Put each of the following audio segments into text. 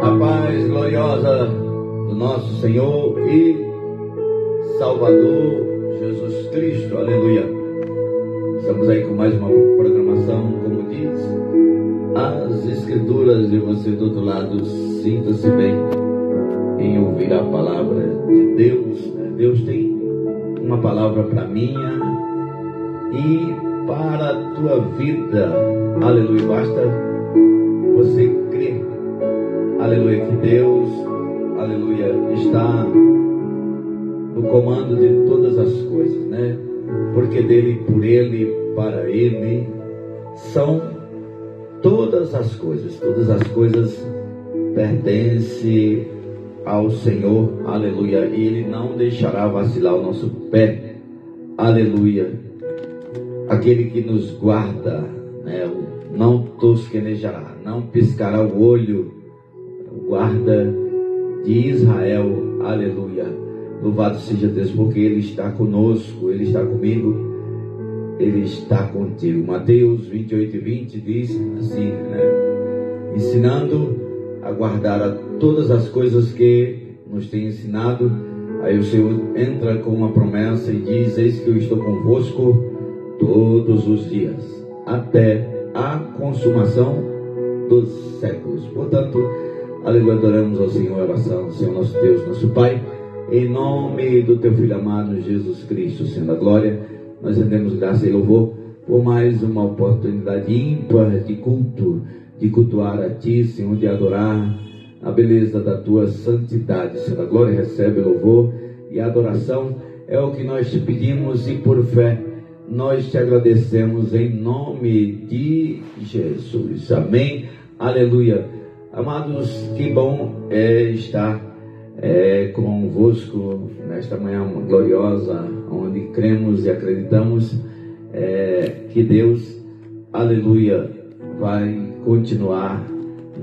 A paz gloriosa do nosso Senhor e Salvador Jesus Cristo, aleluia. Estamos aí com mais uma programação, como diz as Escrituras, e você do outro lado, sinta-se bem em ouvir a palavra de Deus. Deus tem uma palavra para minha e para a tua vida, aleluia. Basta você crer, aleluia, que Deus, aleluia, está no comando de todas as coisas, né? Porque dele, por ele, para ele são todas as coisas pertencem ao Senhor, aleluia, e ele não deixará vacilar o nosso pé, aleluia. Aquele que nos guarda, né, não tosquenejará, não piscará o olho, o guarda de Israel, aleluia. Louvado seja Deus, porque ele está conosco, ele está comigo, ele está contigo. Mateus 28:20 diz assim, né? Ensinando a guardar a todas as coisas que nos tem ensinado. Aí o Senhor entra com uma promessa e diz: eis que eu estou convosco todos os dias, até a consumação dos séculos. Portanto, aleluia, adoramos ao Senhor, oração, Senhor nosso Deus, nosso Pai, em nome do teu Filho amado Jesus Cristo, Senhor da glória, nós rendemos graça e louvor por mais uma oportunidade ímpar de culto, de cultuar a Ti, Senhor, de adorar a beleza da Tua santidade. Senhor da glória, recebe louvor e adoração, é o que nós te pedimos e por fé nós te agradecemos em nome de Jesus. Amém, aleluia. Amados, que bom é estar convosco nesta manhã gloriosa, onde cremos e acreditamos que Deus, aleluia, vai continuar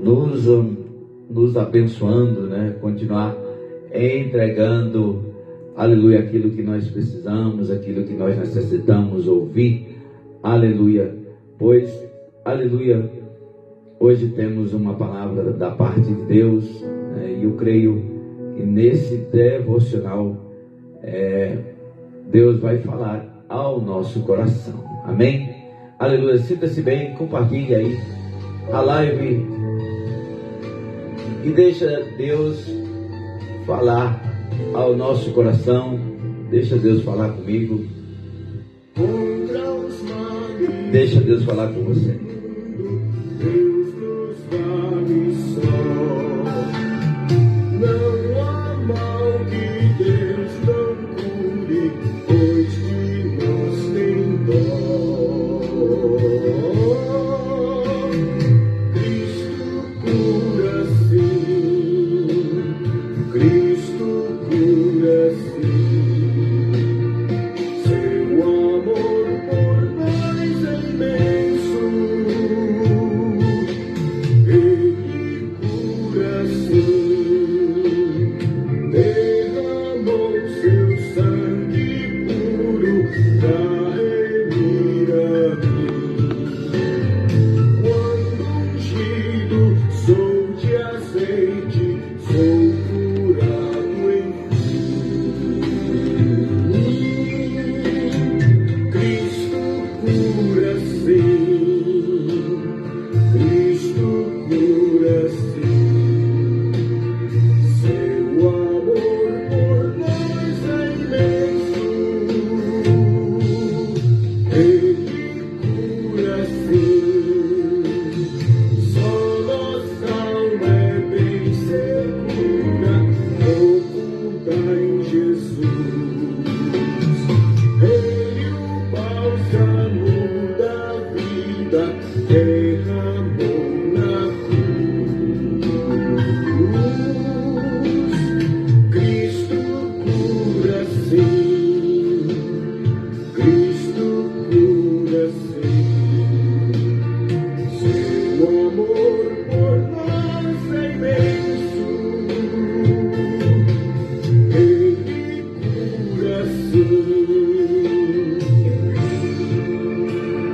nos abençoando, né? Continuar entregando, aleluia, aquilo que nós precisamos, aquilo que nós necessitamos ouvir, aleluia. Pois, aleluia, hoje temos uma palavra da parte de Deus, né? E eu creio que nesse devocional Deus vai falar ao nosso coração. Amém? Aleluia. Sinta-se bem, compartilhe aí a live e deixa Deus falar ao nosso coração. Deixa Deus falar comigo. Deixa Deus falar com você.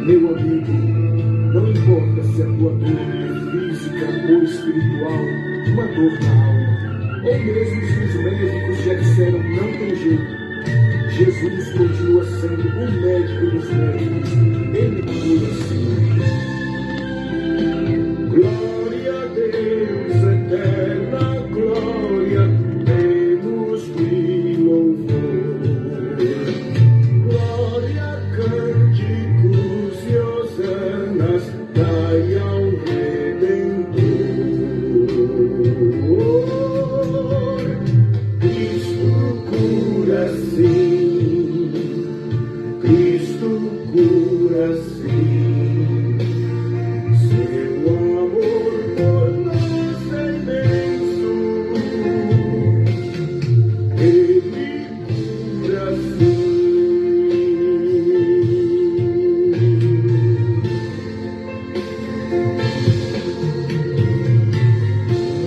Meu amigo, não importa se a tua dor é física ou espiritual, uma dor na alma, ou mesmo se os médicos já disseram não tem jeito, Jesus continua sendo o médico dos médicos. Ele cura sim. Glória a Deus, eterna glória, demos-lhe louvor. Glória, cânticos e hosanas, dai ao Redentor. Cristo cura sim, Cristo cura sim, seu amor por nós é imenso, Ele cura sim.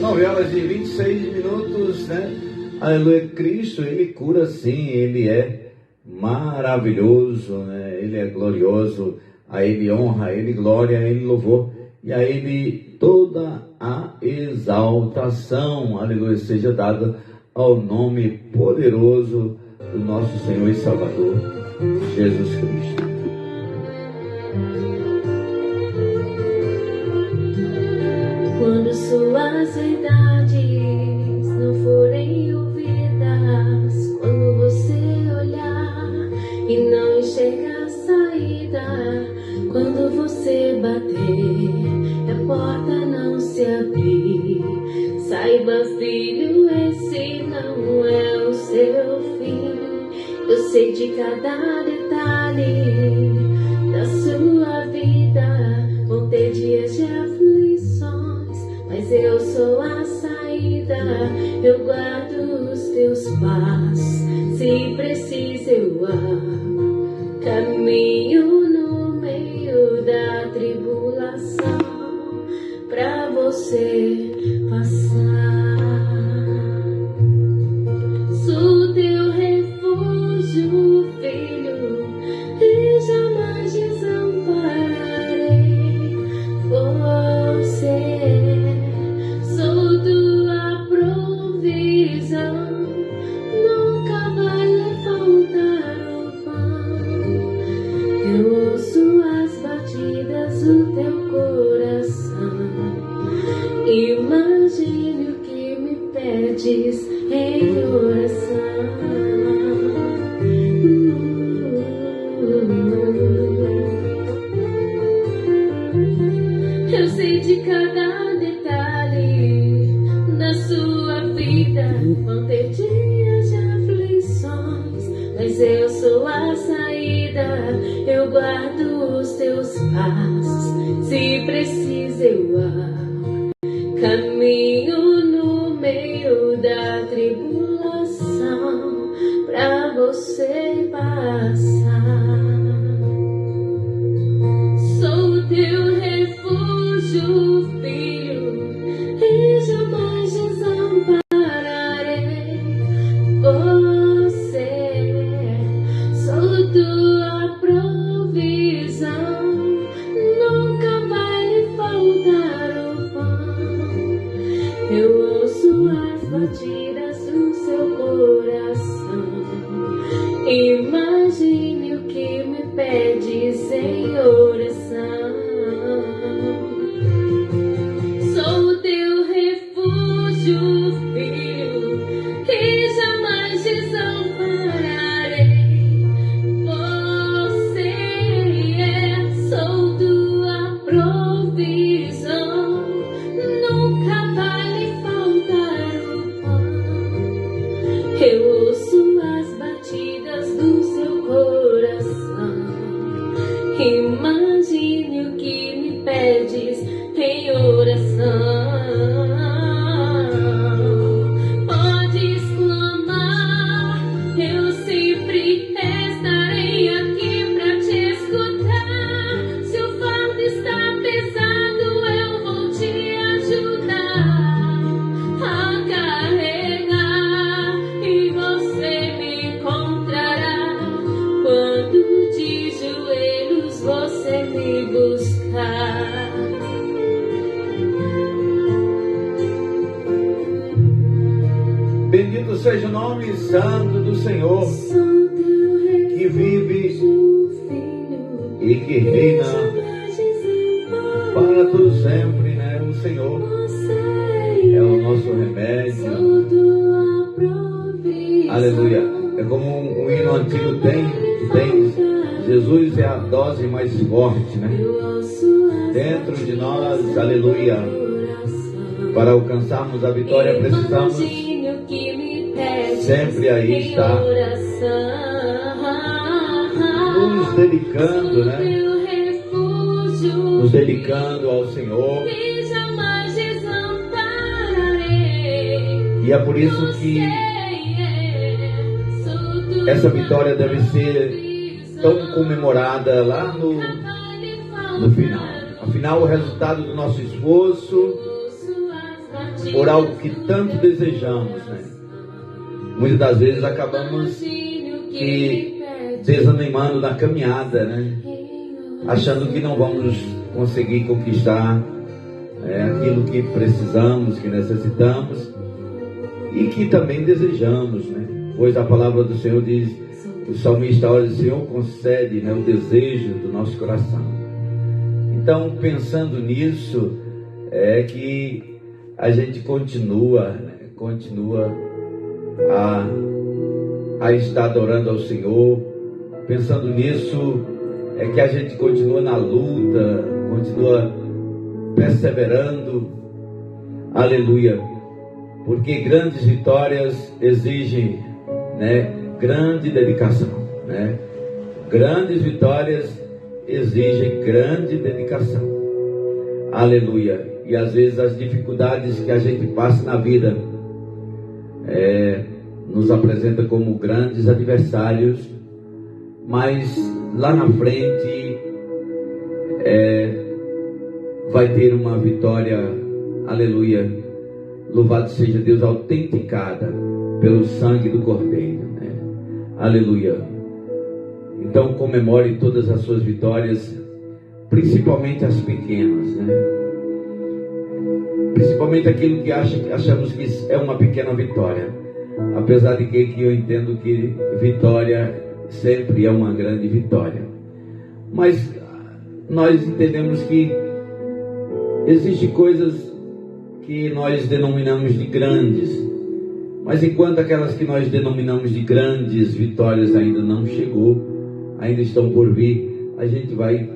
9h26, né? Aleluia, Cristo, Ele cura sim, Ele é maravilhoso, né? Ele é glorioso, a Ele honra, a Ele glória, a Ele louvor, e a Ele toda a exaltação, aleluia, seja dada ao nome poderoso do nosso Senhor e Salvador, Jesus Cristo. Quando suas verdades não forem ouvidas, quando você olhar e não enxergar a saída, quando você bater e a porta não se abrir, saiba, filho, esse não é o seu fim. Eu sei de cada detalhe da sua vida, vão ter dias de aflições, mas eu sou a saída, eu guardo os teus passos, se precisa eu caminho no meio da tribulação, pra você passar. Sou teu refúgio, filho, e jamais desampararei você. Sou tua provisão, nunca vai lhe faltar o pão. Eu ouço as batidas do teu coração, imagine o que me pedes em oração. Eu sei de cada detalhe da sua vida, vão ter dias de aflições, mas eu sou a saída, eu guardo os teus passos, se precisa eu caminho no meio da tribulação, pra você passar. Sou teu refúgio, filho, e jamais desampararei você. Sou tua provisão, nunca vai lhe faltar o pão. Eu ouço as batidas do seu coração, imagine o que me pedes em oração. Sou teu refúgio, filho, e jamais desampararei você. Sou tua provisão, nunca vai lhe faltar o pão. Eu ouço as batidas do seu coração, imagine o que me pedes em oração. Podes clamar, eu sempre estarei aqui pra te escutar. Se o fardo está pesado, eu vou te ajudar a carregar, e vou Bendito seja o nome santo do Senhor, que vive e que reina para todo sempre, né? O Senhor é o nosso remédio. Aleluia. É como um hino antigo tem Jesus é a dose mais forte, né? Dentro de nós, aleluia. Para alcançarmos a vitória precisamos sempre aí estar nos dedicando, né? Nos dedicando ao Senhor. E é por isso que essa vitória deve ser tão comemorada lá no final. Afinal, o resultado do nosso esforço por algo que tanto desejamos, né? Muitas das vezes acabamos desanimando na caminhada, né? Achando que não vamos conseguir conquistar aquilo que precisamos, que necessitamos e que também desejamos, né? Pois a palavra do Senhor diz, o salmista ora, o Senhor concede, né, o desejo do nosso coração. Então, pensando nisso, é que a gente continua a estar adorando ao Senhor. Pensando nisso, é que a gente continua na luta, continua perseverando. Aleluia. Porque grandes vitórias exigem, né, grande dedicação, né? Grandes vitórias exigem grande dedicação. Aleluia. E às vezes as dificuldades que a gente passa na vida nos apresenta como grandes adversários, mas lá na frente vai ter uma vitória, aleluia, louvado seja Deus, autenticada pelo sangue do Cordeiro, né? Aleluia. Então comemore todas as suas vitórias, principalmente as pequenas, né? Principalmente aquilo que achamos que é uma pequena vitória, apesar de que eu entendo que vitória sempre é uma grande vitória. Mas nós entendemos que existem coisas que nós denominamos de grandes, mas enquanto aquelas que nós denominamos de grandes vitórias ainda não chegou, ainda estão por vir, a gente vai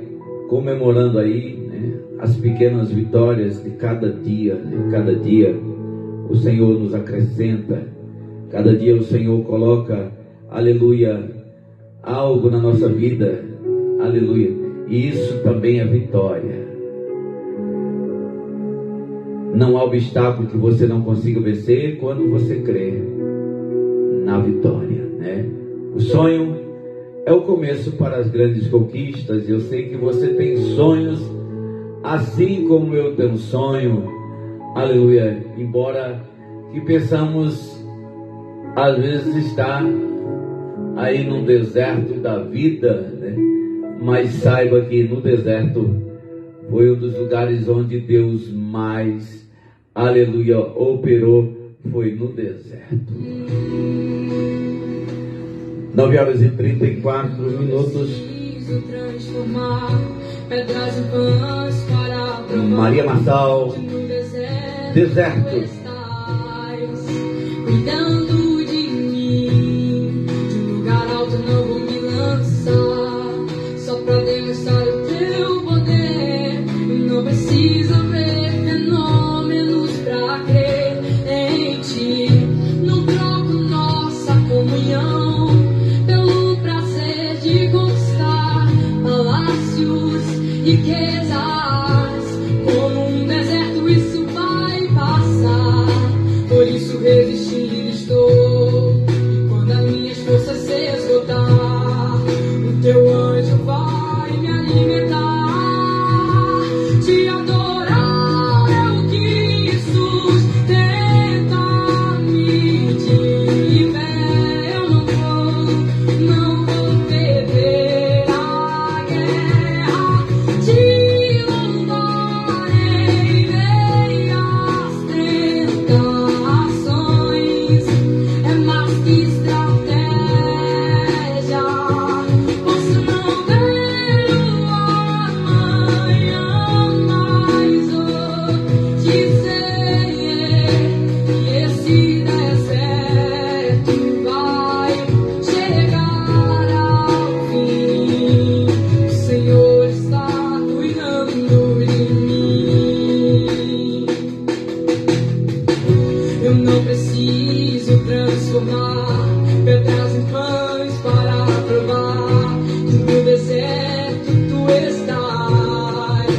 comemorando aí, né, as pequenas vitórias de cada dia, né? Cada dia o Senhor nos acrescenta, cada dia o Senhor coloca, aleluia, algo na nossa vida, aleluia, e isso também é vitória. Não há obstáculo que você não consiga vencer quando você crê na vitória, né? O sonho é o começo para as grandes conquistas. Eu sei que você tem sonhos, assim como eu tenho um sonho, aleluia, embora que pensamos às vezes estar aí no deserto da vida, né? Mas saiba que no deserto foi um dos lugares onde Deus mais, aleluia, operou, foi no deserto. 9h34. Maria Marçal, deserto. Cuidando de mim, de um lugar alto não vou me lançar, só pra demonstrar o teu poder. Não precisa ver fenômenos pra crer em ti. Não troco nossa comunhão pelo prazer de conquistar palácios, riquezas. Como um deserto isso vai passar, por isso resistindo estou. Eu não preciso transformar pedras em pães para provar que no deserto tu estás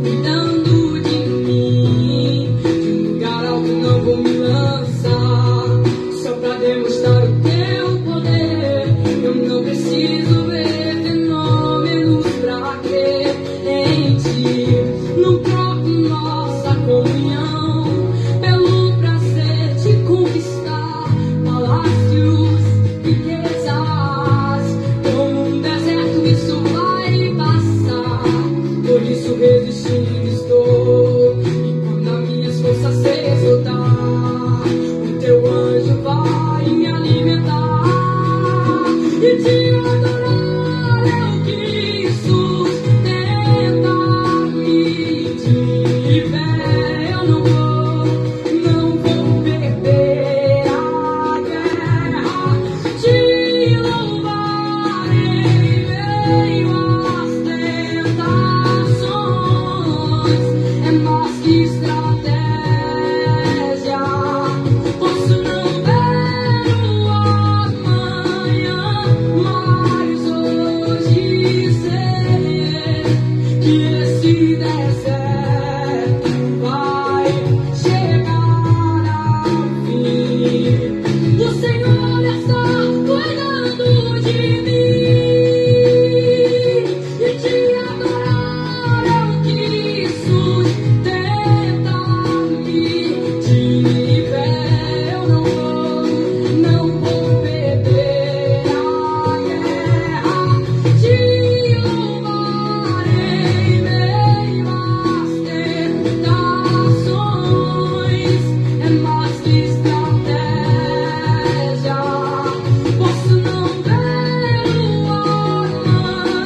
cuidando de mim. De um lugar alto não vou me lançar só pra demonstrar o teu poder. Eu não preciso ver fenômenos pra crer em ti. Não troco nossa comunhão pelo prazer de conquistar palácios, riquezas. Como um deserto isso vai passar, por isso resistindo estou. E quando as minhas forças se esgotar, o teu anjo vai me alimentar e te adorar. Eu quis sustentar-me de pé. Eu não vou perder a guerra. Te louvarei em meio às tentações. É mais que estratégia. Posso não ver o amanhã, mas hoje sei que esse deserto vai chegar ao fim. O Senhor está cuidando de mim e te adorar. Eu quis sustentar-me de pé. Eu não vou perder a guerra. Te louvarei em meio às tentações. É mais que estratégia. Posso não ver o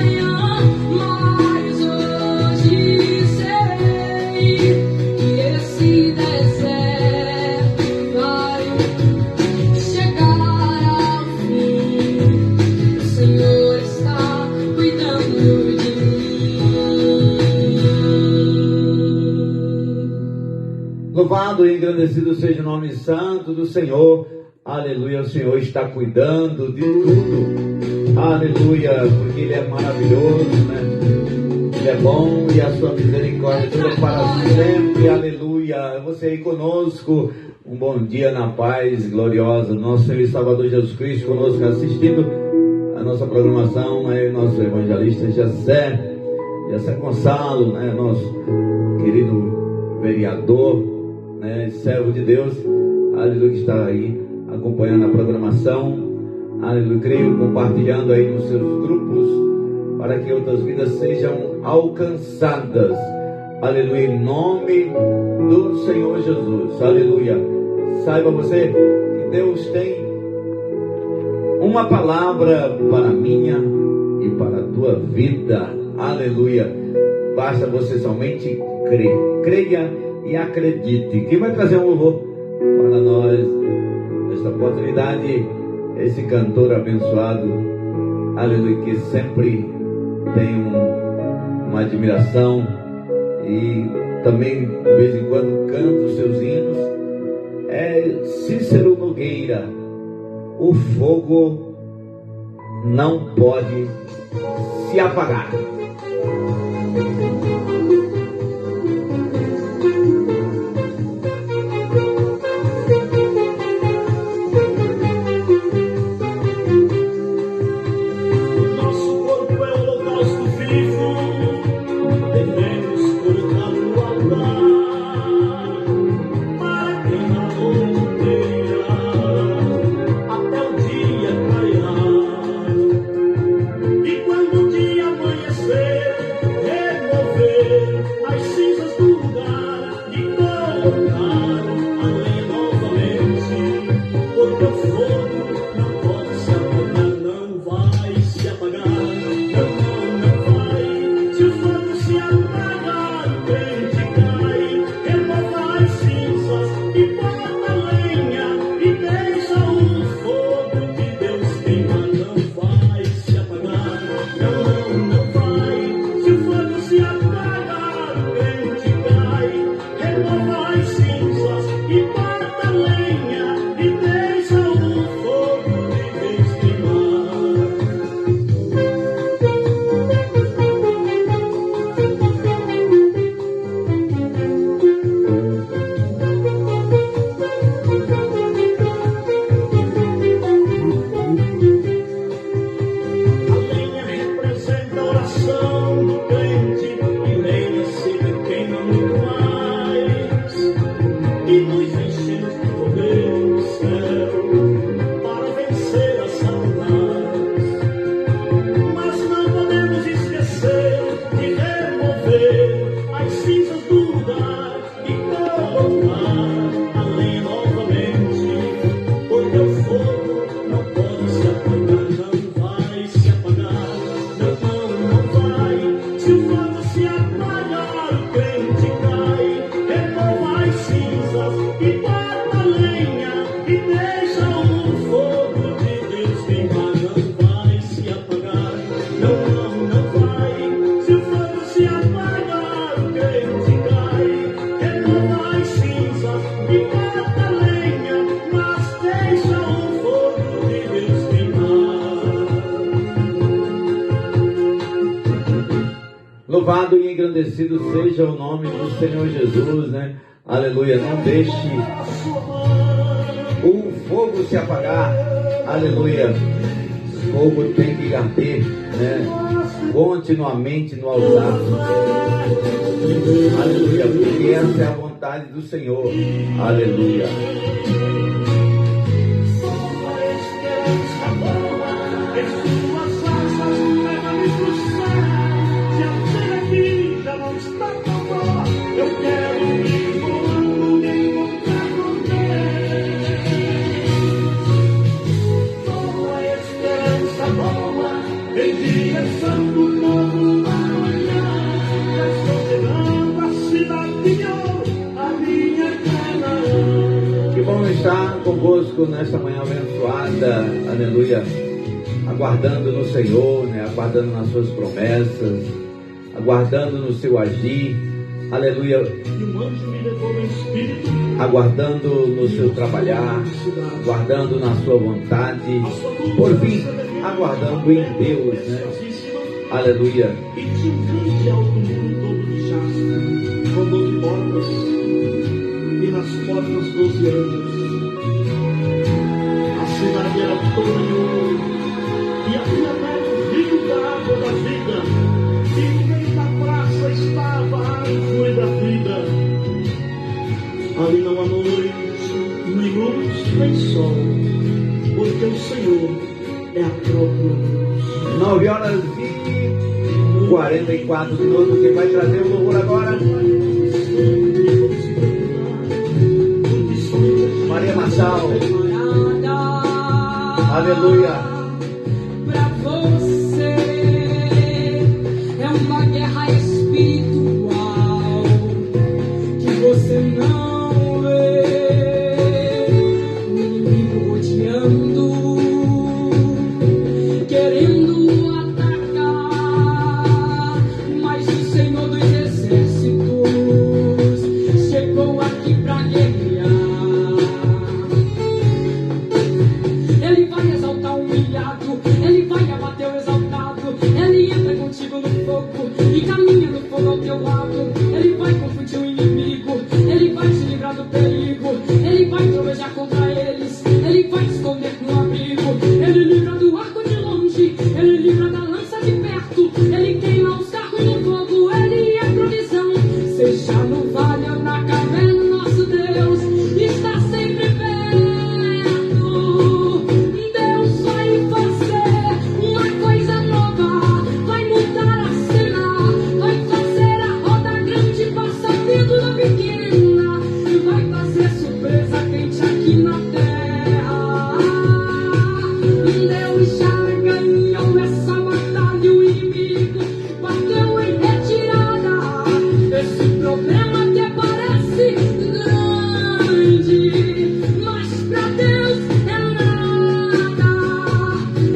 amanhã, mas hoje sei que esse deserto vai chegar ao fim. O Senhor está cuidando de mim. Louvado e engrandecido seja o nome santo do Senhor. Aleluia, o Senhor está cuidando de tudo. Aleluia, porque Ele é maravilhoso, né? Ele é bom e a sua misericórdia dura para sempre. Aleluia, você aí conosco. Um bom dia na paz gloriosa. Nosso Senhor e Salvador Jesus Cristo conosco assistindo a nossa programação, né? Nosso evangelista Jessé Gonçalo, né? Nosso querido vereador, né? Servo de Deus, aleluia, que está aí acompanhando a programação, aleluia, creio, compartilhando aí nos seus grupos, para que outras vidas sejam alcançadas, aleluia, em nome do Senhor Jesus, aleluia. Saiba você que Deus tem uma palavra para a minha e para a tua vida, aleluia. Basta você somente crer, creia e acredite. Quem vai trazer um louvor para nós nesta oportunidade, esse cantor abençoado, aleluia, que sempre tem uma admiração e também de vez em quando canta os seus hinos, é Cícero Nogueira. O fogo não pode se apagar. E quando o dia amanhecer a lenha, mas deixa o fogo de Deus queimar. Louvado e engrandecido seja o nome do Senhor Jesus, né? Aleluia. Não deixe o fogo se apagar. Aleluia. O fogo tem que arder, né? Continuamente no altar. Aleluia. Porque essa é a vontade do Senhor. Aleluia. Estar convosco nesta manhã abençoada, aleluia, aguardando no Senhor, né? Aguardando nas suas promessas, aguardando no seu agir, aleluia, aguardando no seu trabalhar, aguardando na sua vontade, por fim, aguardando em Deus, né? Aleluia. E tinha um grande alto muro todo de jaspe, com 12 portas, e nas portas 12 anjos. A cidade era toda de ouro, e havia nela o rio da água da vida, e no meio da praça estava a árvore da vida. Ali não há noite, nem luz, nem sol, porque o Senhor é a própria luz. 9h44. Quem vai trazer o louvor agora? Maria Marçal. Aleluia. Pra você é uma guerra espiritual que você não vê. O inimigo rodeando, querendo atacar, mas o Senhor dos Exércitos chegou aqui pra guerrear. Ele vai exaltar o humilhado, ele vai abater o exaltado. Ele entra contigo no fogo e caminha no fogo ao teu lado. Ele vai confundir o inimigo, ele vai te livrar do perigo. Ele vai trovejar contra eles, ele vai te esconder no abrigo. Ele livra do arco de longe, ele livra da lança de perto. Ele queima os carros no fogo, ele é provisão. Seja no vale ou na caverna, nosso Deus está sempre perto. Deus vai fazer uma coisa nova, vai mudar a cena, vai fazer a roda grande passar dentro da pequena, e vai fazer surpresa quente aqui na terra. Deus já ganhou essa batalha, o inimigo bateu em retirada. Esse problema que parece grande, mas pra Deus é nada.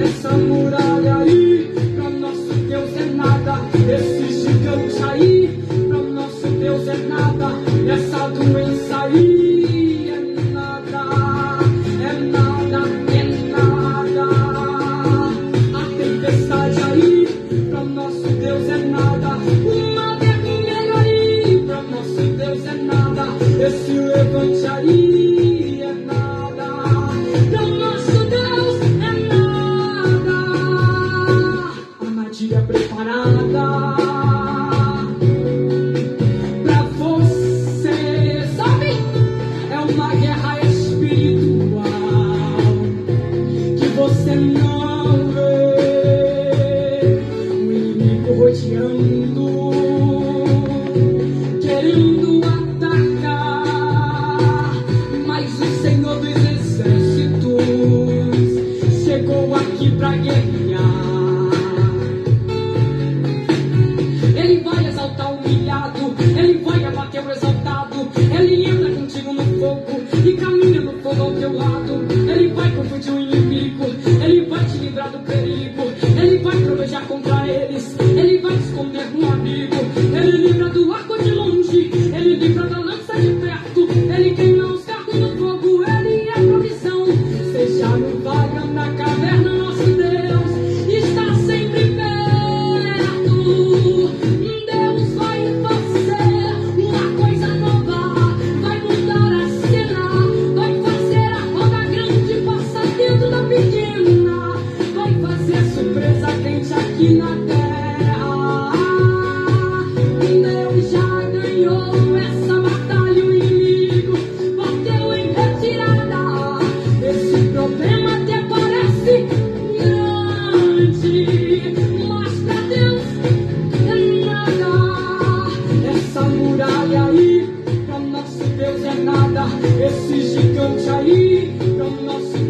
Essa muralha aí, pra nosso Deus é nada. Esse gigante aí, pra nosso Deus é nada. Essa doença aí é nada, é nada, é nada. A tempestade aí, pra nosso Deus é nada. Uma vermelha aí, pra nosso Deus é nada. Esse levante aí é nada, pra nosso Deus é nada. Armadilha preparada pra você, sabe? É uma guerra espiritual que você não vê. O inimigo rodeando, querendo atacar, mas o Senhor dos Exércitos chegou aqui pra guerrear. Ele vai exaltar o humilhado, ele vai abater o exaltado. Ele entra contigo no fogo e caminha no fogo ao teu lado. Ele vai confundir o inimigo, ele vai te livrar do perigo. Ele vai trovejar contra eles, ele vai te esconder no abrigo. Ele livra do arco de longe, ele livra da lança de perto. Ele queima os carros no fogo.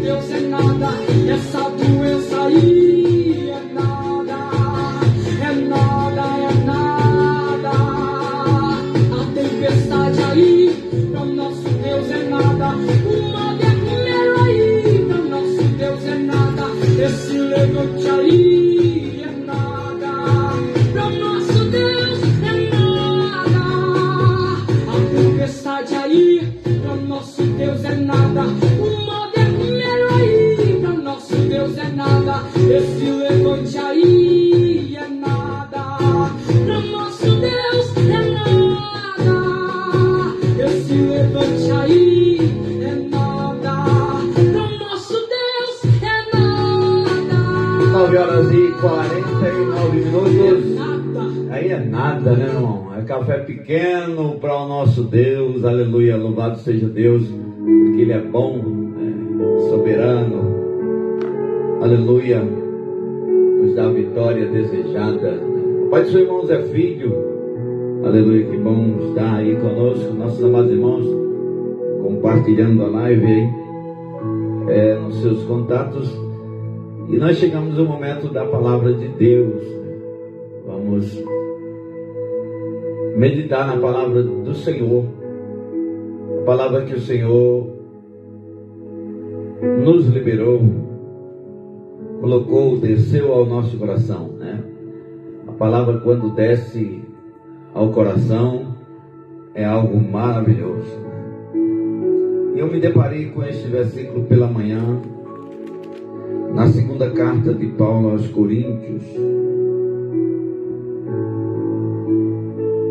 Deus é nada, essa doença aí é nada, é nada, é nada. A tempestade aí, para o nosso Deus é nada. O mal guerreiro aí, para o nosso Deus é nada. Esse levante aí é nada, para o nosso Deus é nada. A tempestade aí, para o nosso Deus é nada. O mal guerreiro aí, para o nosso Deus é nada. Esse levante aí é nada, para o nosso Deus é nada. Esse levante aí é nada, para o nosso Deus é nada. 9 horas e 49 minutos. Nada. Aí é nada, né, irmão? É café pequeno para o nosso Deus. Aleluia, louvado seja Deus, porque Ele é bom, soberano. Aleluia, nos dá a vitória desejada. O pai do seu irmão Zé Filho, aleluia, que bom estar aí conosco, nossos amados irmãos, compartilhando a live aí, nos seus contatos. E nós chegamos no momento da palavra de Deus. Vamos meditar na palavra do Senhor, a palavra que o Senhor nos liberou, colocou, desceu ao nosso coração, né? A palavra, quando desce ao coração, é algo maravilhoso. E eu me deparei com este versículo pela manhã, na segunda carta de Paulo aos Coríntios,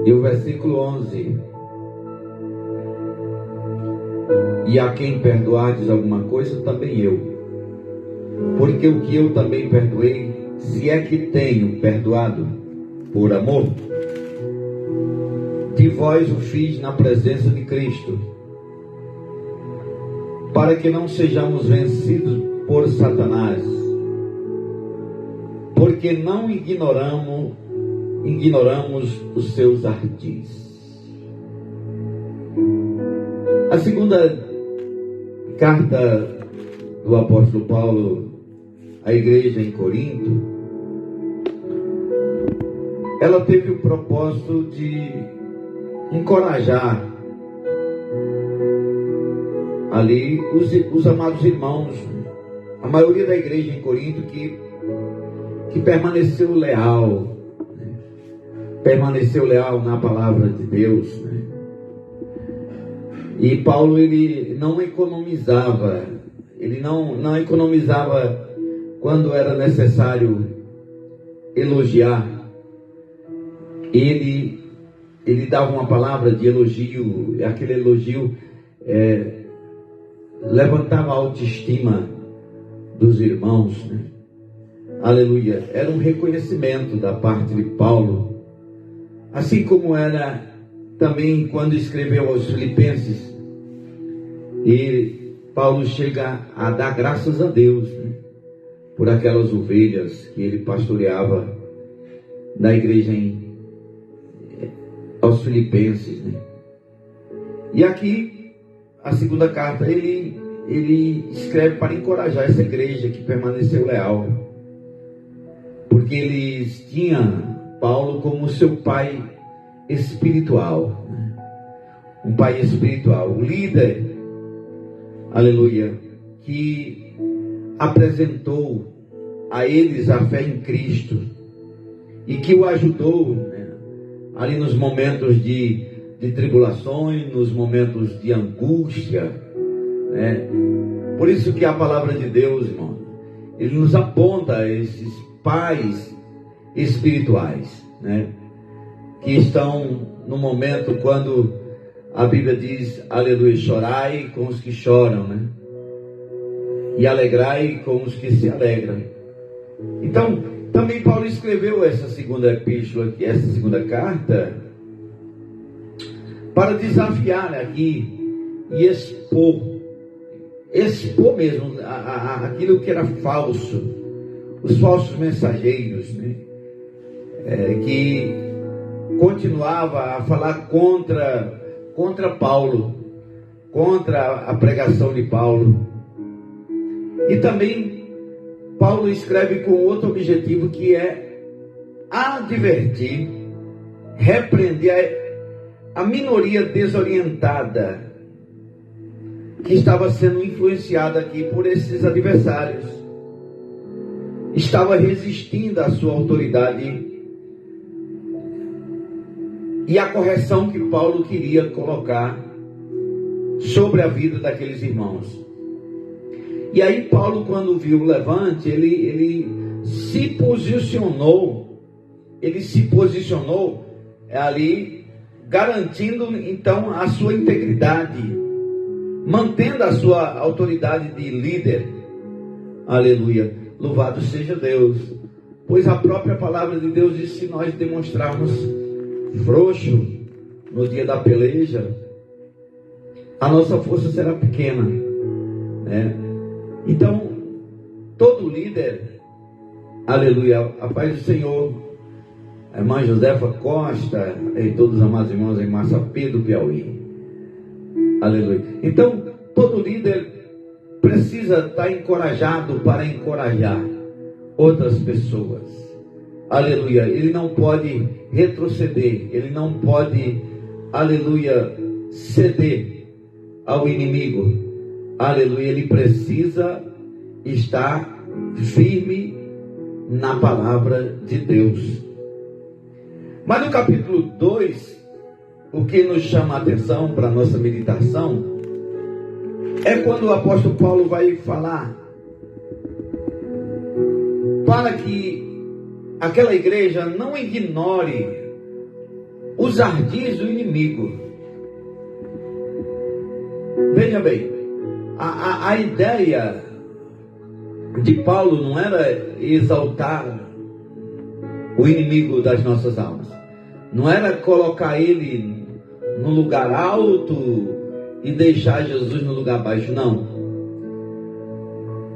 e o versículo 11: e a quem perdoardes alguma coisa, também eu, porque o que eu também perdoei, se é que tenho perdoado por amor, de vós o fiz na presença de Cristo, para que não sejamos vencidos por Satanás, porque não ignoramos os seus ardis. A segunda carta do apóstolo Paulo à igreja em Corinto, ela teve o propósito de encorajar ali os amados irmãos, a maioria da igreja em Corinto que permaneceu leal, permaneceu leal na palavra de Deus, né? E Paulo, ele não economizava, ele não economizava quando era necessário elogiar. Ele dava uma palavra de elogio, aquele elogio levantava a autoestima dos irmãos, né? Aleluia, era um reconhecimento da parte de Paulo, assim como era também quando escreveu aos Filipenses. E Paulo chega a dar graças a Deus, né, por aquelas ovelhas que ele pastoreava na igreja aos Filipenses, né? E aqui, a segunda carta, ele escreve para encorajar essa igreja que permaneceu leal, porque eles tinham Paulo como seu pai espiritual, né? Um pai espiritual, um líder, aleluia, que apresentou a eles a fé em Cristo e que o ajudou, né, ali nos momentos de tribulações, nos momentos de angústia, né? Por isso que a palavra de Deus, irmão, ele nos aponta esses pais espirituais, né, que estão no momento quando a Bíblia diz, aleluia, chorai com os que choram, né, e alegrai com os que se alegram. Então, também Paulo escreveu essa segunda epístola, essa segunda carta, para desafiar aqui e expor mesmo aquilo que era falso, os falsos mensageiros, né, que continuava a falar contra Paulo, contra a pregação de Paulo. E também Paulo escreve com outro objetivo, que é advertir, repreender a minoria desorientada que estava sendo influenciada aqui por esses adversários. Estava resistindo à sua autoridade e à correção que Paulo queria colocar sobre a vida daqueles irmãos. E aí Paulo, quando viu o levante, ele se posicionou ali, garantindo então a sua integridade, mantendo a sua autoridade de líder. Aleluia, louvado seja Deus, pois a própria palavra de Deus diz: se nós demonstrarmos frouxo no dia da peleja, a nossa força será pequena, né? Então, todo líder, aleluia, a paz do Senhor, a irmã Josefa Costa e todos os amados irmãos em Massapê do Piauí, aleluia. Então, todo líder precisa estar encorajado para encorajar outras pessoas, aleluia. Ele não pode retroceder, ele não pode, aleluia, ceder ao inimigo. Aleluia, ele precisa estar firme na palavra de Deus. Mas no capítulo 2, o que nos chama a atenção para a nossa meditação é quando o apóstolo Paulo vai falar para que aquela igreja não ignore os ardis do inimigo. Veja bem, a ideia de Paulo não era exaltar o inimigo das nossas almas, não era colocar ele no lugar alto e deixar Jesus no lugar baixo, não.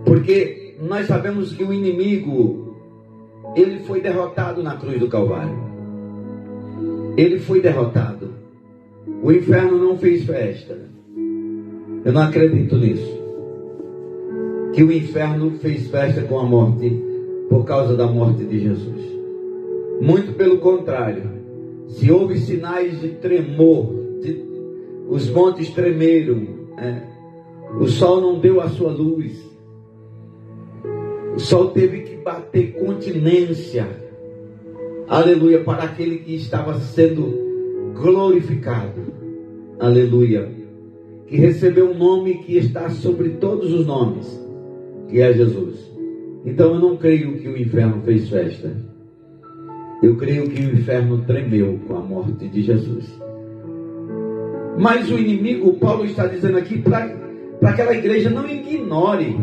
Porque nós sabemos que o inimigo, ele foi derrotado na cruz do Calvário. Ele foi derrotado. O inferno não fez festa. Eu não acredito nisso, que o inferno fez festa com a morte por causa da morte de Jesus. Muito pelo contrário, se houve sinais de tremor, os montes tremeram, o sol não deu a sua luz, o sol teve que bater continência, aleluia, para aquele que estava sendo glorificado, aleluia, que recebeu um nome que está sobre todos os nomes, que é Jesus. Então eu não creio que o inferno fez festa. Eu creio que o inferno tremeu com a morte de Jesus. Mas o inimigo, Paulo está dizendo aqui para aquela igreja: não ignore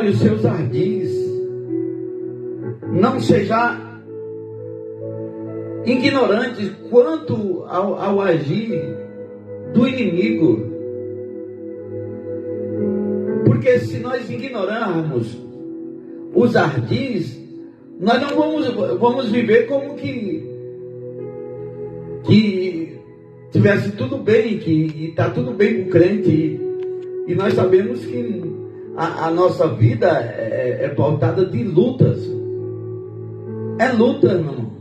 os seus ardis, não seja ignorante quanto ao agir do inimigo, porque se nós ignorarmos os ardis, nós não vamos viver como que tivesse tudo bem, que está tudo bem com o crente, e nós sabemos que a nossa vida é pautada de lutas, é luta, irmão.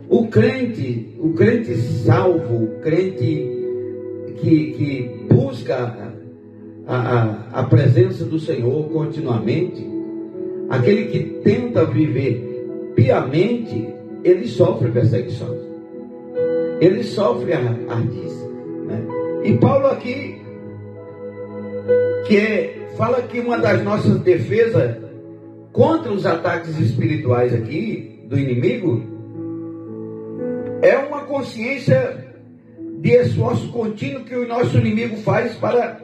O crente salvo, o crente que busca a presença do Senhor continuamente, aquele que tenta viver piamente, ele sofre perseguições, ele sofre ardis, né? E Paulo aqui fala que uma das nossas defesas contra os ataques espirituais aqui do inimigo é uma consciência de esforço contínuo que o nosso inimigo faz para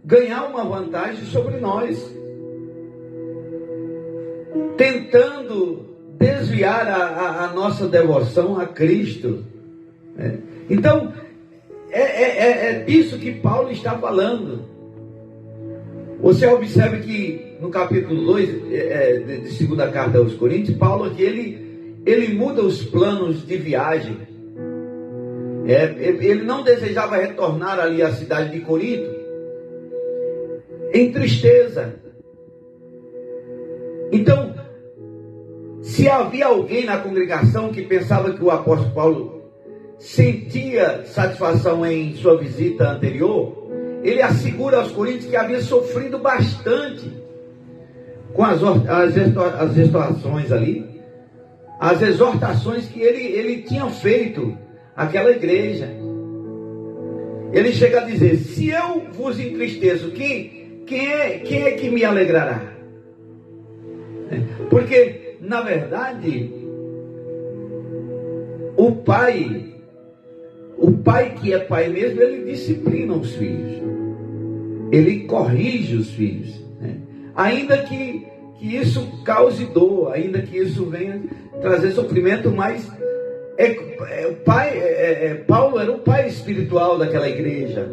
ganhar uma vantagem sobre nós, tentando desviar a nossa devoção a Cristo. Então, é disso que Paulo está falando. Você observe que no capítulo 2 de segunda carta aos Coríntios, Paulo aqui, ele muda os planos de viagem. Ele não desejava retornar ali à cidade de Corinto. em tristeza. Então, se havia alguém na congregação que pensava que o apóstolo Paulo sentia satisfação em sua visita anterior, ele assegura aos coríntios que havia sofrido bastante com as exortações ali, as exortações que ele tinha feito àquela igreja. Ele chega a dizer: se eu vos entristeço, quem é que me alegrará? Porque, na verdade, o pai que é pai mesmo, ele disciplina os filhos, ele corrige os filhos, né? Ainda que isso cause dor, ainda que isso venha trazer sofrimento, mas Paulo era o pai espiritual daquela igreja,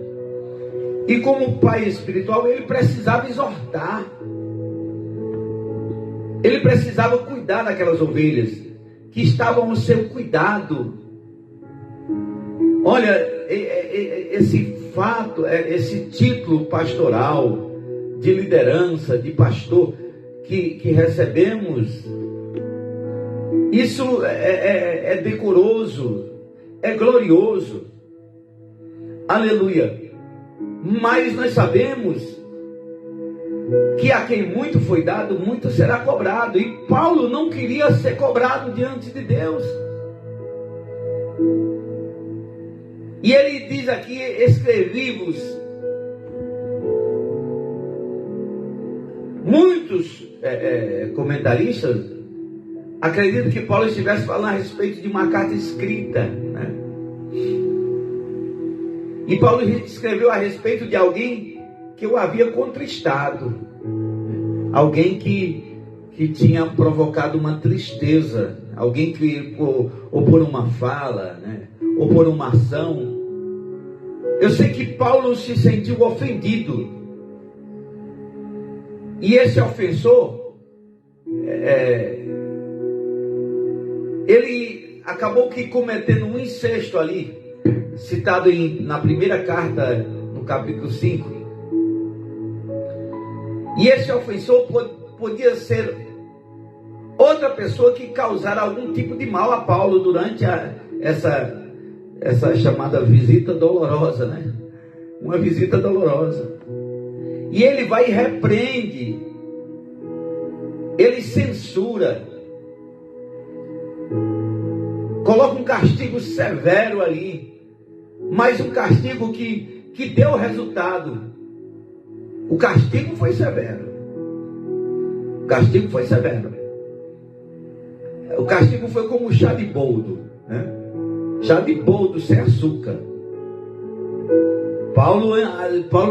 e como pai espiritual ele precisava exortar, ele precisava cuidar daquelas ovelhas que estavam ao seu cuidado. Olha, esse fato, esse título pastoral, de liderança, de pastor, que recebemos, isso é decoroso, é glorioso, aleluia. Mas nós sabemos que a quem muito foi dado, muito será cobrado. E Paulo não queria ser cobrado diante de Deus. E ele diz aqui: escrevi-vos. Muitos comentaristas acreditam que Paulo estivesse falando a respeito de uma carta escrita, né? E Paulo escreveu a respeito de alguém que o havia contristado, alguém que tinha provocado uma tristeza, alguém que, ou por uma fala, né, ou por uma ação. Eu sei que Paulo se sentiu ofendido, e esse ofensor, ele acabou que cometendo um incesto ali, citado na primeira carta, no capítulo 5. E esse ofensor podia ser outra pessoa que causara algum tipo de mal a Paulo durante essa chamada visita dolorosa, né? Uma visita dolorosa. E ele vai e repreende, ele censura, coloca um castigo severo ali, mas um castigo que deu resultado. O castigo foi severo. O castigo foi severo. O castigo foi como chá de boldo, né? Chá de boldo sem açúcar. Paulo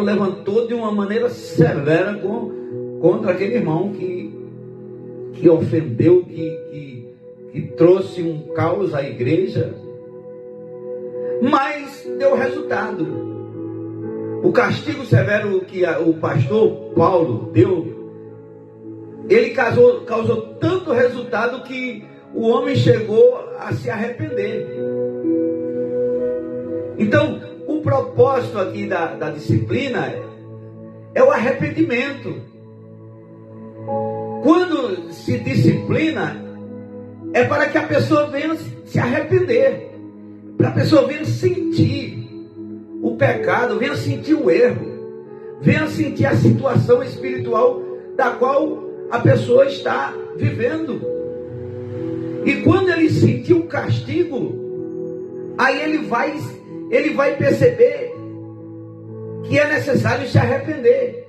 levantou de uma maneira severa contra aquele irmão que ofendeu, que trouxe um caos à igreja. Mas deu resultado. O castigo severo que o pastor Paulo deu, ele causou tanto resultado que o homem chegou a se arrepender. Então, o propósito aqui da disciplina é o arrependimento. Quando se disciplina, é para que a pessoa venha se arrepender, para a pessoa venha sentir o pecado, venha sentir o erro, venha sentir a situação espiritual da qual a pessoa está vivendo. E quando ele sentir o castigo, aí ele vai perceber que é necessário se arrepender.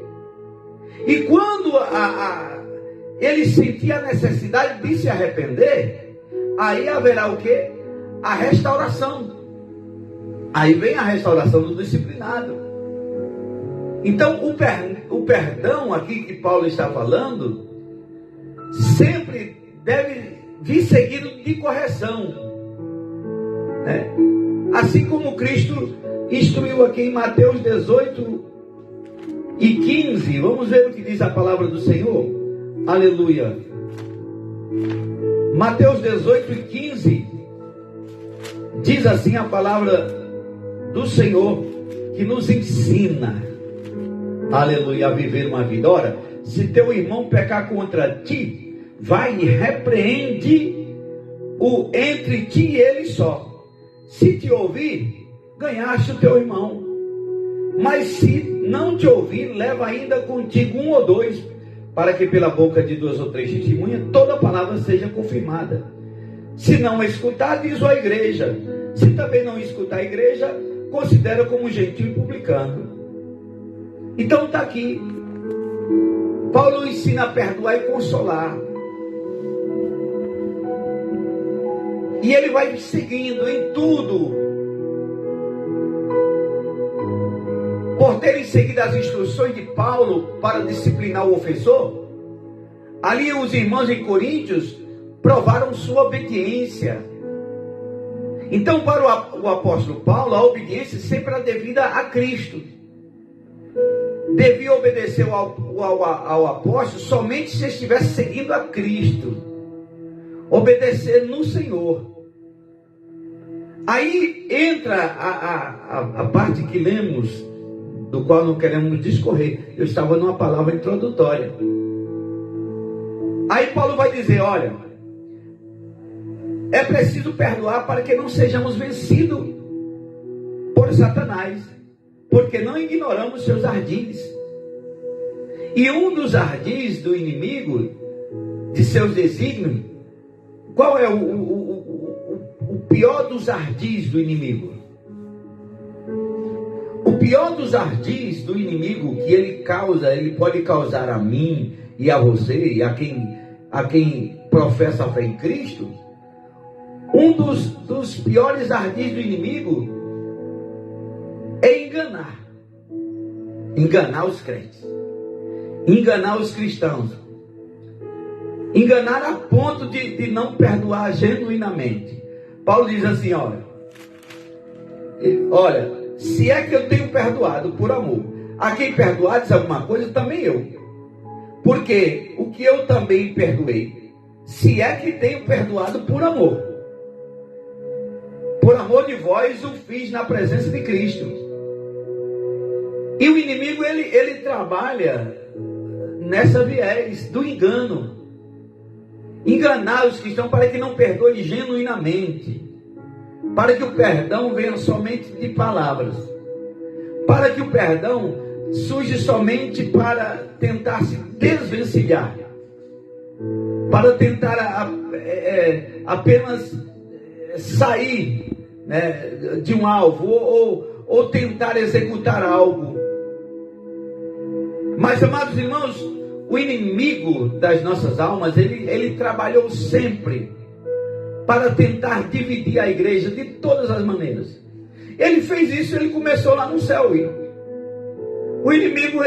E quando ele sentir a necessidade de se arrepender, aí haverá o quê? A restauração. Aí vem a restauração do disciplinado. Então o perdão aqui que Paulo está falando sempre deve vir seguido de correção, né? Assim como Cristo instruiu aqui em Mateus 18 e 15. Vamos ver o que diz a palavra do Senhor. Aleluia. Mateus 18 e 15 diz assim a palavra do Senhor, que nos ensina aleluia, a viver uma vida. Ora, se teu irmão pecar contra ti, vai e repreende o entre ti e ele só. Se te ouvir, ganhaste o teu irmão. Mas se não te ouvir, leva ainda contigo 1 ou 2, para que pela boca de 2 ou 3 testemunhas toda palavra seja confirmada. Se não escutar, diz a igreja. Se também não escutar a igreja, considera como gentil e publicano. Então está aqui. Paulo ensina a perdoar e consolar. E ele vai seguindo em tudo. Por terem seguido as instruções de Paulo para disciplinar o ofensor, ali os irmãos em Coríntios provaram sua obediência. Então, para o apóstolo Paulo, a obediência sempre era devida a Cristo. Devia obedecer ao apóstolo somente se estivesse seguindo a Cristo. Obedecer no Senhor. Aí entra a parte que lemos, do qual não queremos discorrer. Eu estava numa palavra introdutória. Aí Paulo vai dizer, olha, é preciso perdoar para que não sejamos vencidos por Satanás, porque não ignoramos seus ardis. E um dos ardis do inimigo, de seus desígnios, qual é o pior dos ardis do inimigo? O pior dos ardis do inimigo que ele causa, ele pode causar a mim e a você e a quem professa a fé em Cristo. Um dos piores ardis do inimigo é enganar os crentes, enganar os cristãos, enganar a ponto de não perdoar genuinamente. Paulo diz assim, olha, se é que eu tenho perdoado por amor, a quem perdoar diz alguma coisa, também eu. Porque o que eu também perdoei, se é que tenho perdoado por amor de vós o fiz na presença de Cristo. E o inimigo, ele trabalha nessa viés do engano. Enganar os cristãos para que não perdoem genuinamente. Para que o perdão venha somente de palavras. Para que o perdão surja somente para tentar se desvencilhar. Para tentar apenas sair, né, de um alvo. Ou tentar executar algo. Mas, amados irmãos, o inimigo das nossas almas, ele trabalhou sempre para tentar dividir a igreja de todas as maneiras. Ele fez isso, ele começou lá no céu. O inimigo,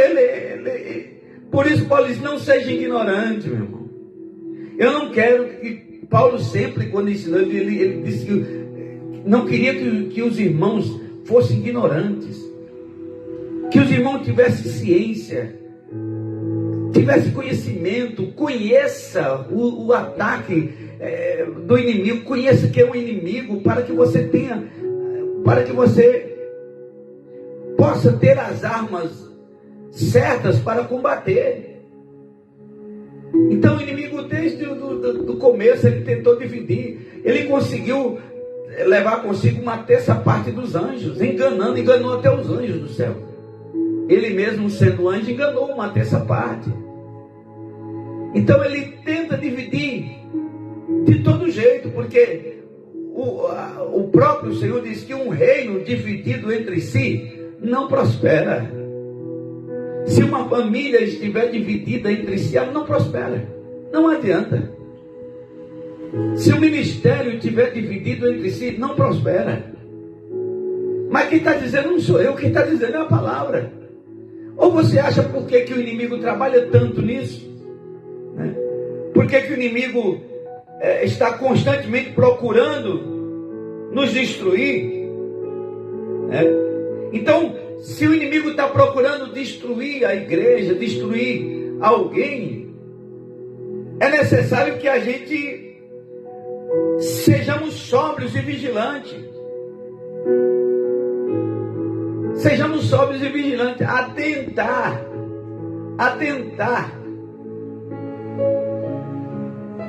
por isso Paulo diz, não seja ignorante, meu irmão. Eu não quero que Paulo sempre, quando ensinou, ele disse que não queria que os irmãos fossem ignorantes. Que os irmãos tivessem ciência, tivesse conhecimento, conheça o ataque do inimigo, conheça que é um inimigo, para que você possa ter as armas certas para combater. Então o inimigo, desde o começo, ele tentou dividir, ele conseguiu levar consigo 1/3 dos anjos, enganou até os anjos do céu. Ele mesmo sendo anjo, enganou 1/3. Então ele tenta dividir de todo jeito, porque o próprio Senhor diz que um reino dividido entre si não prospera. Se uma família estiver dividida entre si, ela não prospera. Não adianta. Se o ministério estiver dividido entre si, não prospera. Mas quem está dizendo não sou eu, quem está dizendo é a palavra. Ou você acha por que o inimigo trabalha tanto nisso? Né? Por que o inimigo está constantemente procurando nos destruir? Né? Então, se o inimigo está procurando destruir a igreja, destruir alguém, é necessário que a gente sejamos sóbrios e vigilantes. Sejamos sóbrios e vigilantes. Atentar.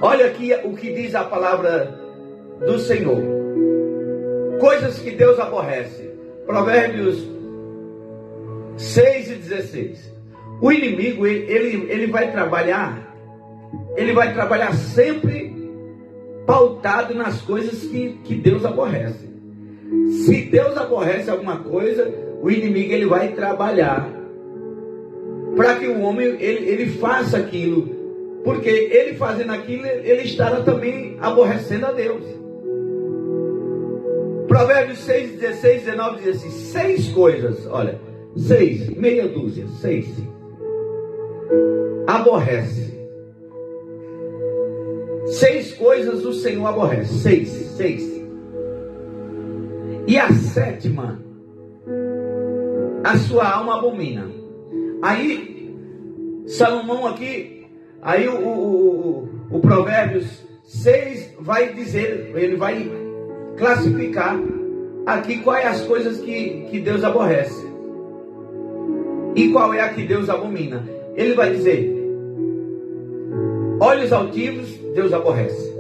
Olha aqui o que diz a palavra do Senhor. Coisas que Deus aborrece. Provérbios 6 e 16. O inimigo, ele vai trabalhar sempre pautado nas coisas que Deus aborrece. Se Deus aborrece alguma coisa, o inimigo ele vai trabalhar para que o homem ele faça aquilo, porque ele fazendo aquilo, ele estará também aborrecendo a Deus. Provérbios 6, 16, 19 diz assim: 6 coisas, olha, 6, meia dúzia, 6, aborrece. 6 coisas o Senhor aborrece, 6. E a 7ª, a sua alma abomina. Aí, Salomão aqui, aí o Provérbios 6 vai dizer, ele vai classificar aqui quais as coisas que Deus aborrece. E qual é a que Deus abomina. Ele vai dizer: olhos altivos, Deus aborrece.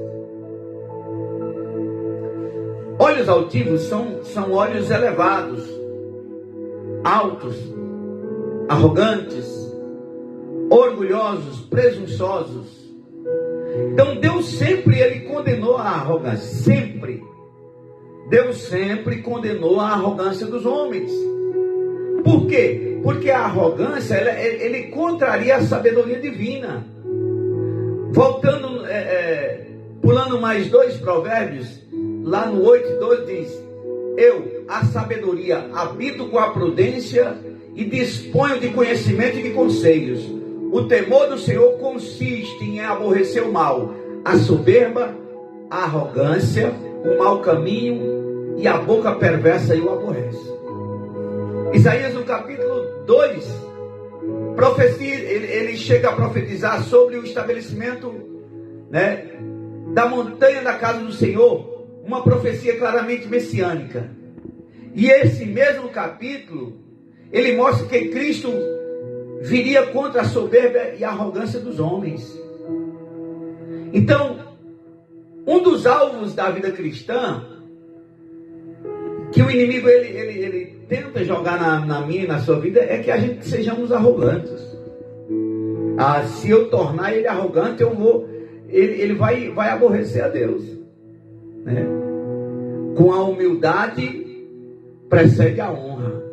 Olhos altivos são olhos elevados, altos, arrogantes, orgulhosos, presunçosos. Então Deus sempre ele condenou a arrogância, sempre. Deus sempre condenou a arrogância dos homens. Por quê? Porque a arrogância ele contraria a sabedoria divina. Voltando, pulando mais 2 provérbios, lá no 8:12 diz: eu, a sabedoria, habito com a prudência e disponho de conhecimento e de conselhos. O temor do Senhor consiste em aborrecer o mal, a soberba, a arrogância, o mau caminho e a boca perversa e o aborrece. Isaías no capítulo 2, profecia, ele chega a profetizar sobre o estabelecimento, né, da montanha da casa do Senhor, uma profecia claramente messiânica. E esse mesmo capítulo, ele mostra que Cristo viria contra a soberba e a arrogância dos homens. Então, um dos alvos da vida cristã, que o inimigo ele tenta jogar na minha e na sua vida, é que a gente sejamos arrogantes. Se eu tornar ele arrogante, ele vai aborrecer a Deus, né? Com a humildade precede a honra.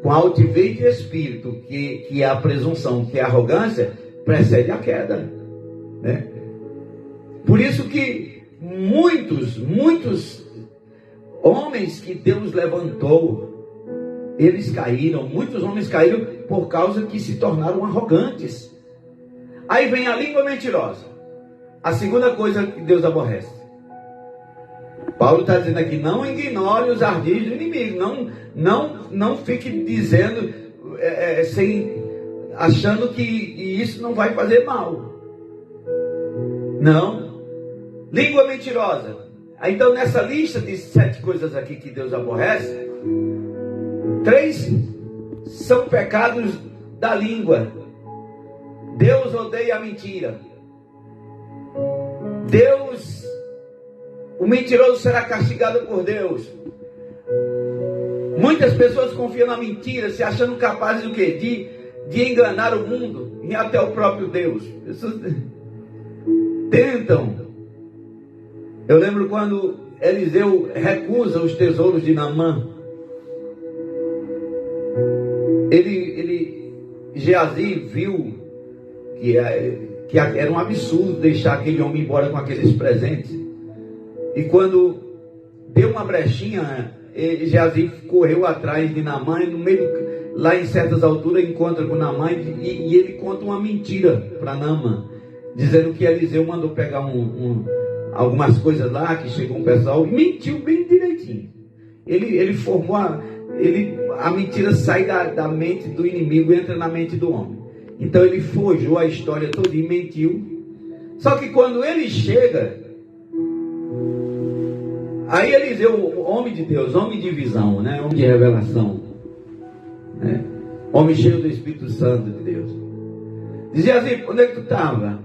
Com a altivez de espírito, que é a presunção, que é a arrogância, precede a queda, né? Por isso que muitos homens que Deus levantou, eles caíram. Muitos homens caíram por causa que se tornaram arrogantes. Aí vem a língua mentirosa, a segunda coisa que Deus aborrece. Paulo está dizendo aqui: não ignore os ardis do inimigo. Não fique dizendo, achando que isso não vai fazer mal. Não. Língua mentirosa. Então, nessa lista de 7 coisas aqui que Deus aborrece, 3 são pecados da língua. Deus odeia a mentira. O mentiroso será castigado por Deus. Muitas pessoas confiam na mentira, se achando capazes do quê? De enganar o mundo e até o próprio Deus. Pessoas tentam. Eu lembro quando Eliseu recusa os tesouros de Naamã. Geazi viu que era um absurdo deixar aquele homem embora com aqueles presentes. E quando deu uma brechinha, Geazi correu atrás de Naamã, e no meio, lá em certas alturas, encontra com Naamã, e ele conta uma mentira para Naamã, dizendo que Eliseu mandou pegar algumas coisas lá, que chegou um pessoal, e mentiu bem direitinho. Ele formou a mentira sai da mente do inimigo e entra na mente do homem. Então ele forjou a história toda e mentiu. Só que quando ele chega, aí Eliseu, homem de Deus, homem de visão, né? Homem de revelação, né? Homem cheio do Espírito Santo de Deus. Dizia assim: onde é que tu estava?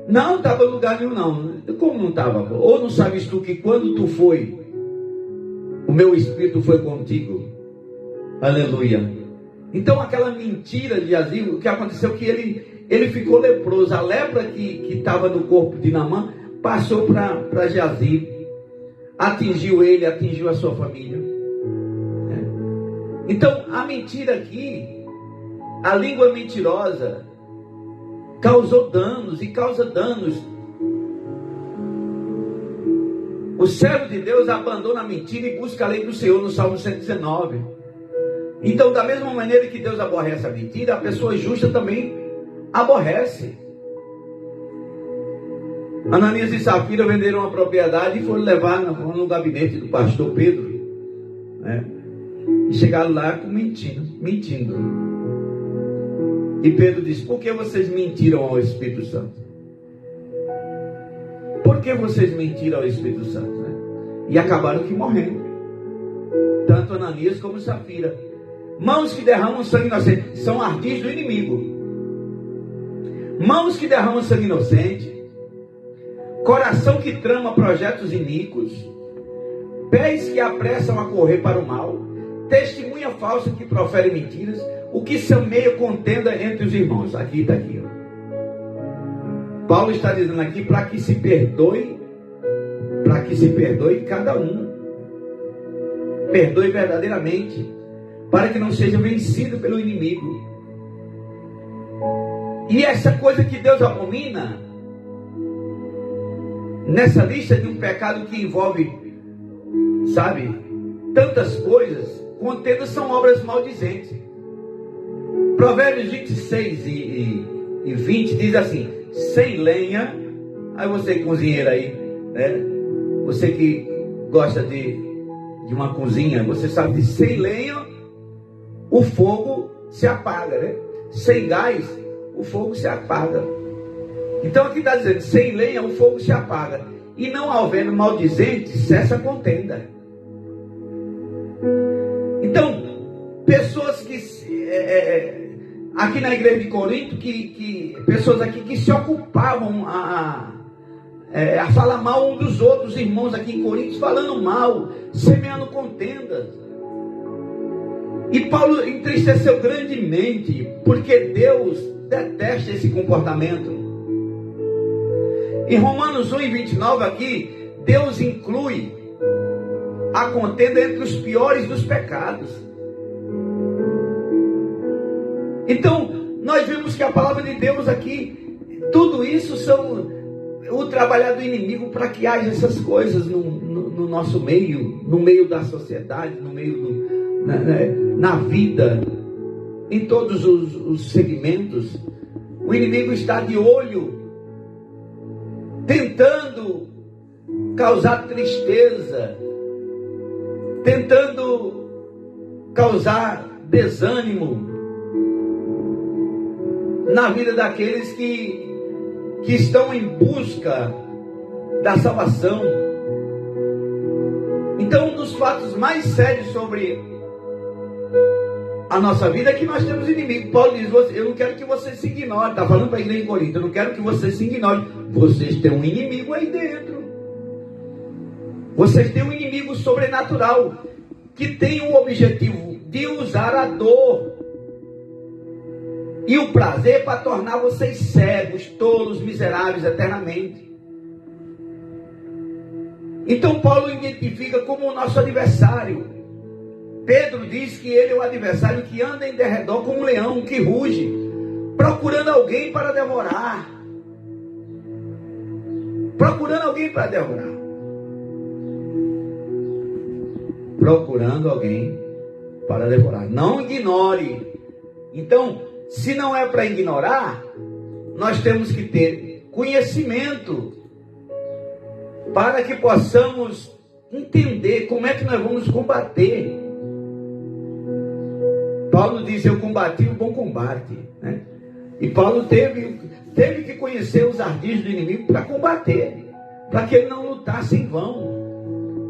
Não estava em lugar nenhum, não. Como não estava? Ou não sabes tu que quando tu foi, o meu Espírito foi contigo? Aleluia. Então aquela mentira de Geazi, o que aconteceu é que ele ficou leproso. A lepra que estava no corpo de Naamã passou para Geazi, atingiu ele, atingiu a sua família. Então a mentira aqui, a língua mentirosa, causou danos e causa danos. O servo de Deus abandona a mentira e busca a lei do Senhor, no Salmo 119. Então, da mesma maneira que Deus aborrece a mentira, a pessoa justa também aborrece. Ananias e Safira venderam uma propriedade e foram levar no gabinete do pastor Pedro, né? E chegaram lá mentindo. E Pedro disse: por que vocês mentiram ao Espírito Santo? Por que vocês mentiram ao Espírito Santo, né? E acabaram que morrendo. Tanto Ananias como Safira. Mãos que derramam sangue inocente são ardis do inimigo. Mãos que derramam sangue inocente. Coração que trama projetos iníquos. Pés que apressam a correr para o mal. Testemunha falsa que profere mentiras. O que semeia contenda entre os irmãos. Aqui está aqui, ó. Paulo está dizendo aqui para que se perdoe cada um. Perdoe verdadeiramente, para que não seja vencido pelo inimigo. E essa coisa que Deus abomina, nessa lista de um pecado que envolve, sabe, tantas coisas, contendas são obras maldizentes. Provérbios 26 e 20 diz assim: sem lenha, aí você cozinheiro aí, né? Você que gosta de uma cozinha, você sabe que sem lenha o fogo se apaga, né? Sem gás o fogo se apaga. Então aqui está dizendo: sem lenha o fogo se apaga, e não havendo maldizente cessa a contenda. Então, pessoas que aqui na igreja de Corinto, pessoas aqui que se ocupavam a falar mal um dos outros, irmãos aqui em Corinto, falando mal, semeando contendas. E Paulo entristeceu grandemente, porque Deus detesta esse comportamento. Em Romanos 1:29 aqui, Deus inclui a contenda entre os piores dos pecados. Então, nós vimos que a palavra de Deus aqui, tudo isso são o trabalhar do inimigo para que haja essas coisas no nosso meio, no meio da sociedade, no meio na vida, em todos os segmentos. O inimigo está de olho, tentando causar tristeza, tentando causar desânimo na vida daqueles que estão em busca da salvação. Então, um dos fatos mais sérios sobre a nossa vida é que nós temos inimigo. Paulo diz: eu não quero que você se ignore. Está falando para a igreja em Corinto: eu não quero que você se ignore. Vocês têm um inimigo aí dentro. Vocês têm um inimigo sobrenatural que tem o objetivo de usar a dor e o prazer para tornar vocês cegos, tolos, miseráveis eternamente. Então Paulo identifica como o nosso adversário. Pedro diz que ele é o adversário que anda em derredor como um leão que ruge, procurando alguém para devorar. Procurando alguém para devorar. Procurando alguém para devorar. Não ignore. Então, se não é para ignorar, nós temos que ter conhecimento para que possamos entender como é que nós vamos combater. Paulo diz: eu combati o bom combate, né? E Paulo teve que conhecer os ardis do inimigo para combater, para que ele não lutasse em vão.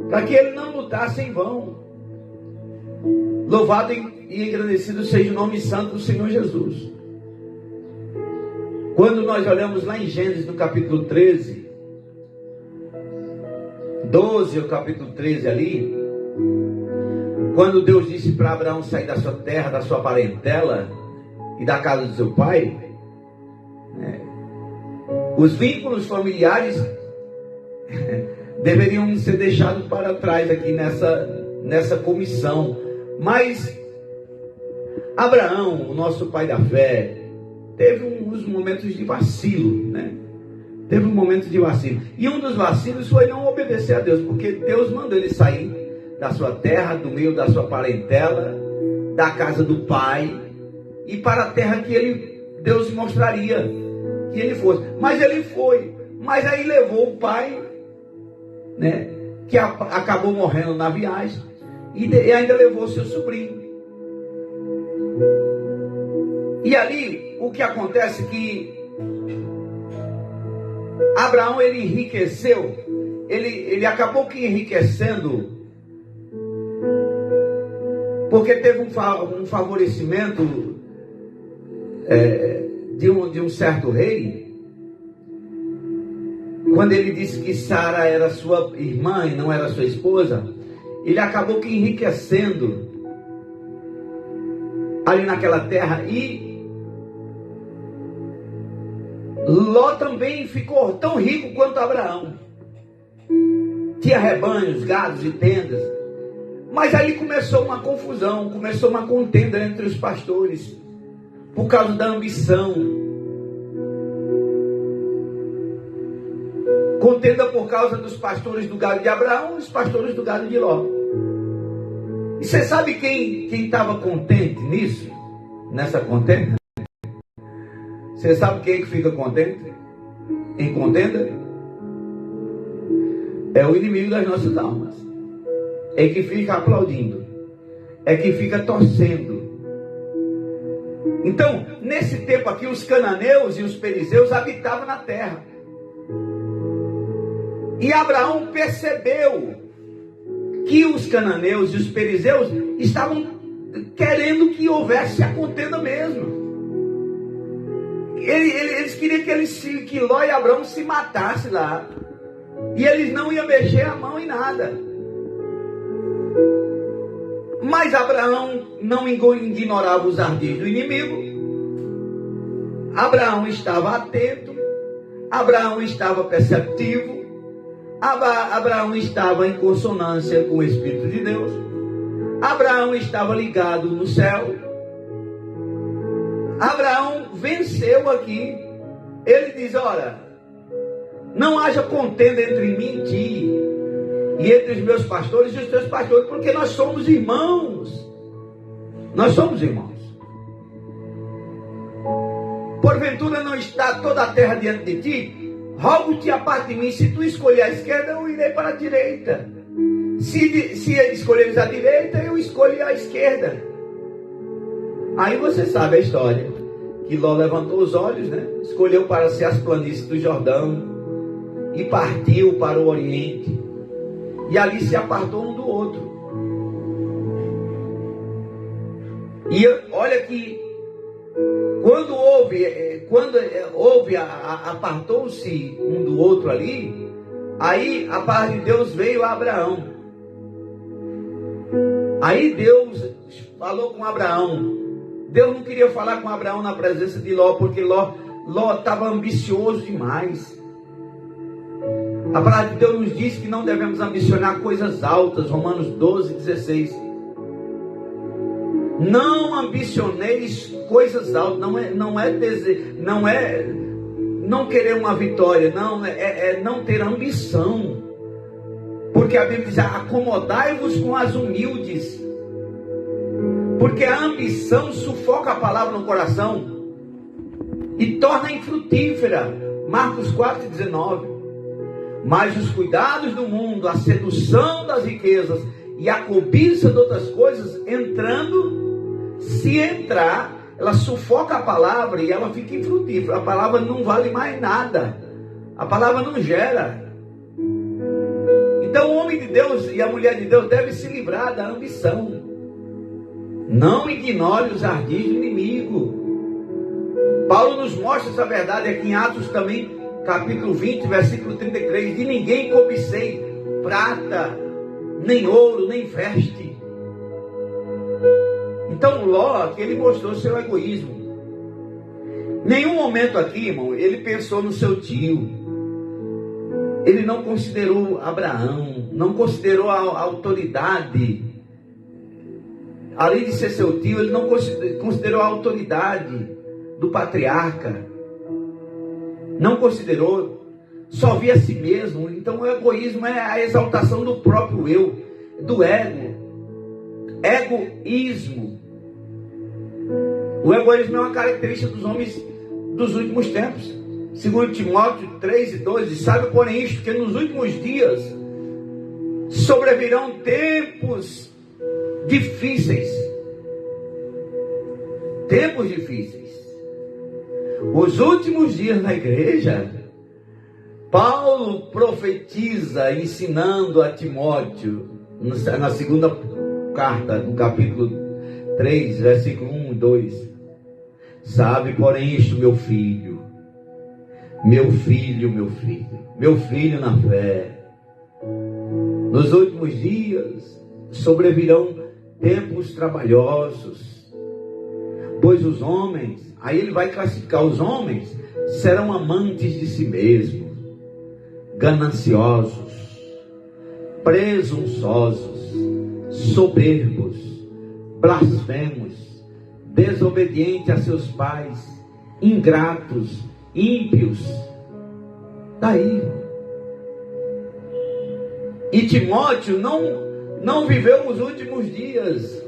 Para que ele não lutasse em vão. Louvado e engrandecido seja o nome santo do Senhor Jesus. Quando nós olhamos lá em Gênesis, no capítulo 13, 12, o capítulo 13 ali, quando Deus disse para Abraão sair da sua terra, da sua parentela e da casa do seu pai, os vínculos familiares deveriam ser deixados para trás aqui nessa comissão. Mas Abraão, o nosso pai da fé, teve uns momentos de vacilo, né? Teve um momento de vacilo. E um dos vacilos foi não obedecer a Deus, porque Deus mandou ele sair da sua terra, do meio da sua parentela, da casa do pai, e para a terra que Deus mostraria que ele fosse. Mas ele foi. Mas aí levou o pai, né, que acabou morrendo na viagem, e ainda levou seu sobrinho. E ali, o que acontece é que Abraão, ele enriqueceu, ele acabou que enriquecendo, porque teve um favorecimento de um certo rei, quando ele disse que Sara era sua irmã e não era sua esposa. Ele acabou que enriquecendo ali naquela terra, e Ló também ficou tão rico quanto Abraão. Tinha rebanhos, gados e tendas. Mas aí começou uma confusão, começou uma contenda entre os pastores, por causa da ambição. Contenda por causa dos pastores do gado de Abraão e os pastores do gado de Ló. E você sabe quem estava contente nisso? Nessa contenda? Você sabe quem é que fica contente em contenda? É o inimigo das nossas almas. É que fica aplaudindo. É que fica torcendo. Então, nesse tempo aqui, os cananeus e os perizeus habitavam na terra. E Abraão percebeu que os cananeus e os perizeus estavam querendo que houvesse a contenda mesmo. Eles queriam que Ló e Abraão se matassem lá. E eles não iam mexer a mão em nada. Mas Abraão não ignorava os ardis do inimigo. Abraão estava atento. Abraão estava perceptivo. Abraão estava em consonância com o Espírito de Deus. Abraão estava ligado no céu. Abraão venceu aqui. Ele diz: olha, não haja contenda entre mim e ti, e entre os meus pastores e os teus pastores, porque nós somos irmãos. Nós somos irmãos. Porventura não está toda a terra diante de ti? Rogo-te a parte de mim. Se tu escolher a esquerda, eu irei para a direita. Se escolheres a direita, eu escolho a esquerda. Aí você sabe a história, que Ló levantou os olhos, né? Escolheu para si as planícies do Jordão e partiu para o Oriente. E ali se apartou um do outro. E olha que quando houve, apartou-se um do outro ali, aí a paz de Deus veio a Abraão. Aí Deus falou com Abraão. Deus não queria falar com Abraão na presença de Ló, porque Ló estava ambicioso demais. A palavra de Deus nos diz que não devemos ambicionar coisas altas, Romanos 12, 16. Não ambicioneis coisas altas, não é não querer uma vitória, não, é não ter ambição. Porque a Bíblia diz: acomodai-vos com as humildes. Porque a ambição sufoca a palavra no coração e torna infrutífera. Marcos 4,19. Mas os cuidados do mundo, a sedução das riquezas e a cobiça de outras coisas, se entrar, ela sufoca a palavra e ela fica infrutífera. A palavra não vale mais nada. A palavra não gera. Então o homem de Deus e a mulher de Deus devem se livrar da ambição. Não ignore os ardis do inimigo. Paulo nos mostra essa verdade aqui em Atos também, capítulo 20, versículo 33. De ninguém cobicei prata, nem ouro, nem veste. Então Ló aqui ele mostrou seu egoísmo. Nenhum momento aqui, irmão, ele pensou no seu tio. Ele não considerou Abraão, não considerou a autoridade. Além de ser seu tio, ele não considerou a autoridade do patriarca. Não considerou, só via a si mesmo. Então o egoísmo é a exaltação do próprio eu, do ego. Egoísmo. O egoísmo é uma característica dos homens dos últimos tempos. Segundo Timóteo 3:12, sabe porém isto, que nos últimos dias sobrevirão tempos difíceis. Tempos difíceis. Os últimos dias na igreja, Paulo profetiza, ensinando a Timóteo, na segunda carta, no capítulo 3, versículo 1 e 2. Sabe, porém, isto, meu filho na fé. Nos últimos dias sobrevirão tempos trabalhosos, pois os homens, aí ele vai classificar, os homens serão amantes de si mesmos, gananciosos, presunçosos, soberbos, blasfemos, desobedientes a seus pais, ingratos, ímpios. Daí. E Timóteo não viveu os últimos dias,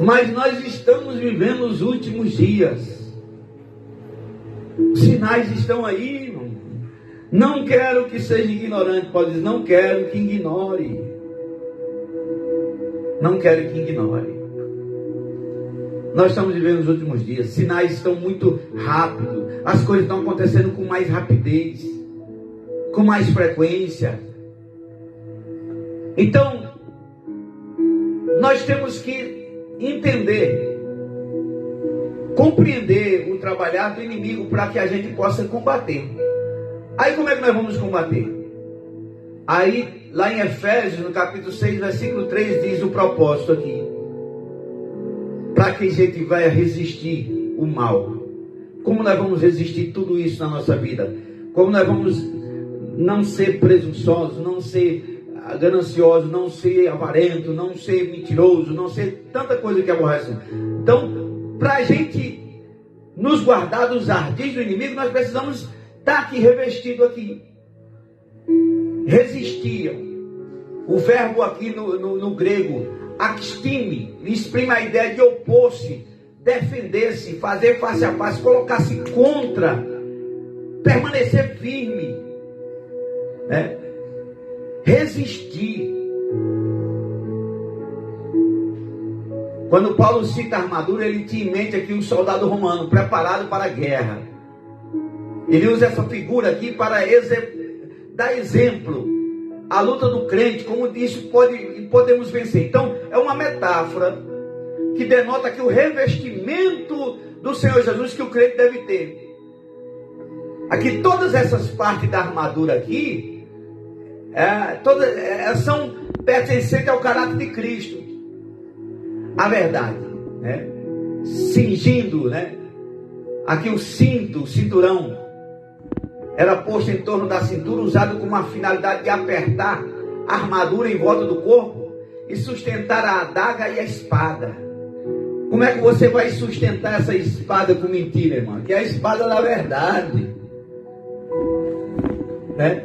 mas nós estamos vivendo os últimos dias. Os sinais estão aí, irmão. Não quero que seja ignorante, pode dizer, não quero que ignore. Não quero que ignore. Nós estamos vivendo os últimos dias, sinais estão muito rápidos, as coisas estão acontecendo com mais rapidez, com mais frequência. Então, nós temos que entender, compreender o trabalhar do inimigo para que a gente possa combater. Aí como é que nós vamos combater? Aí, lá em Efésios, no capítulo 6, versículo 3, diz o propósito aqui. Para que a gente vai resistir o mal. Como nós vamos resistir tudo isso na nossa vida? Como nós vamos não ser presunçosos, não ser gananciosos, não ser avarento, não ser mentiroso, não ser tanta coisa que aborrece. Então, para a gente nos guardar dos ardis do inimigo, nós precisamos estar aqui revestido aqui. Resistiam. O verbo aqui no grego, akstime, exprime a ideia de opor-se, defender-se, fazer face a face, colocar-se contra, permanecer firme, né? Resistir. Quando Paulo cita a armadura, ele tinha em mente aqui um soldado romano preparado para a guerra. Ele usa essa figura aqui para dar exemplo. A luta do crente, como isso podemos vencer. Então, é uma metáfora que denota que o revestimento do Senhor Jesus que o crente deve ter. Aqui, todas essas partes da armadura aqui, são pertencentes ao caráter de Cristo. A verdade, né? Cingindo, né? Aqui o cinto, o cinturão, era posto em torno da cintura, usado com uma finalidade de apertar a armadura em volta do corpo e sustentar a adaga e a espada. Como é que você vai sustentar essa espada com mentira, irmão? Que é a espada da verdade, né?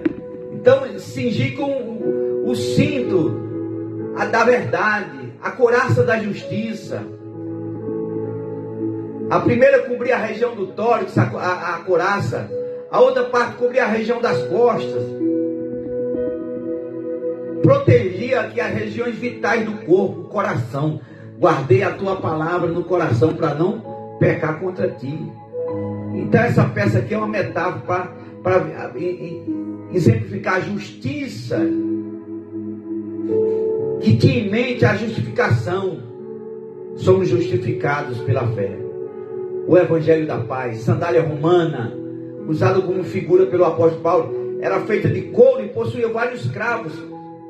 Então, cingir com o cinto da verdade, a couraça da justiça. A primeira cobria a região do tórax, a couraça. A outra parte cobria a região das costas. Protegia aqui as regiões vitais do corpo, o coração. Guardei a tua palavra no coração para não pecar contra ti. Então essa peça aqui é uma metáfora para exemplificar a justiça, que tinha em mente a justificação, somos justificados pela fé. O Evangelho da Paz, sandália romana, usado como figura pelo apóstolo Paulo, era feita de couro e possuía vários cravos,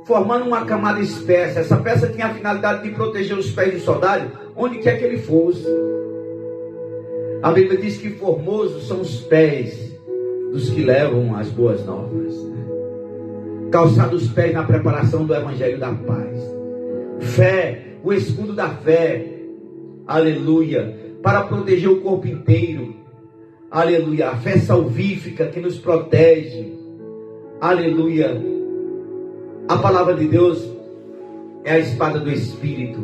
formando uma camada espessa. Essa peça tinha a finalidade de proteger os pés do soldado, onde quer que ele fosse. A Bíblia diz que formosos são os pés dos que levam as boas novas, calçados os pés na preparação do Evangelho da Paz. Fé, o escudo da fé, aleluia, para proteger o corpo inteiro, aleluia, a fé salvífica que nos protege, aleluia. A palavra de Deus é a espada do Espírito,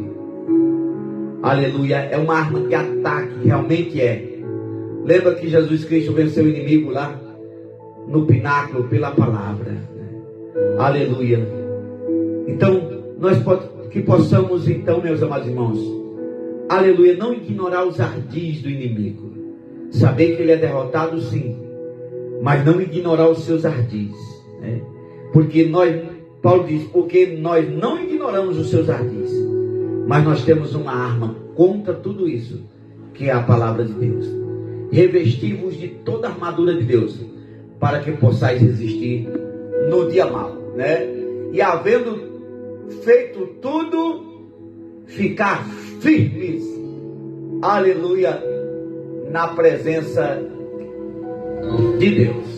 aleluia, é uma arma de ataque, realmente é. Lembra que Jesus Cristo venceu o inimigo lá no pináculo pela palavra, aleluia. Então, nós que possamos então, meus amados irmãos, aleluia, não ignorar os ardis do inimigo, saber que ele é derrotado sim, mas não ignorar os seus ardis, porque Paulo diz, porque nós não ignoramos os seus ardis, mas nós temos uma arma contra tudo isso, que é a palavra de Deus. Revesti-vos de toda a armadura de Deus, para que possais resistir no dia mau, e havendo feito tudo, ficar firmes, aleluia, na presença de Deus.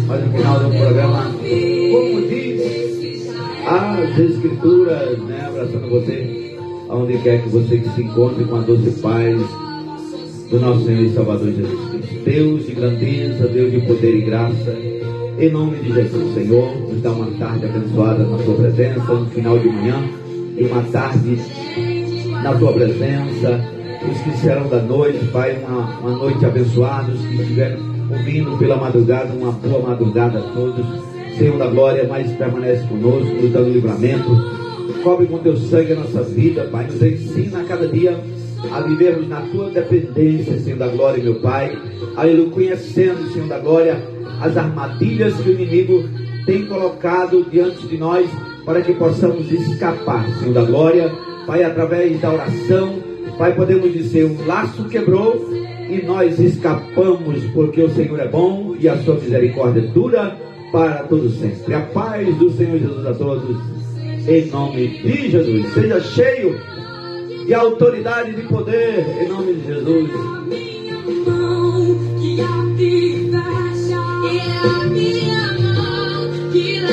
Mas no final do programa, como diz as Escrituras, abraçando você, aonde quer que você se encontre, com a doce paz do nosso Senhor e Salvador Jesus Cristo. Deus de grandeza, Deus de poder e graça, em nome de Jesus, Senhor, nos dá uma tarde abençoada na Tua presença, um final de manhã e uma tarde na Tua presença. Os que serão da noite, Pai, uma noite abençoada, os que estiveram ouvindo pela madrugada, uma boa madrugada a todos. Senhor da glória, mais permanece conosco, nos dando livramento. Cobre com Teu sangue a nossa vida, Pai. Nos ensina a cada dia a vivermos na tua dependência, Senhor da glória, meu Pai. Aleluia, conhecendo, Senhor da glória, as armadilhas que o inimigo tem colocado diante de nós, para que possamos escapar, Senhor da glória. Pai, através da oração, Pai, podemos dizer, um laço quebrou e nós escapamos, porque o Senhor é bom e a sua misericórdia dura para todos sempre. A paz do Senhor Jesus a todos, em nome de Jesus. Seja cheio de autoridade e de poder, em nome de Jesus. Que a vida fecha, e a minha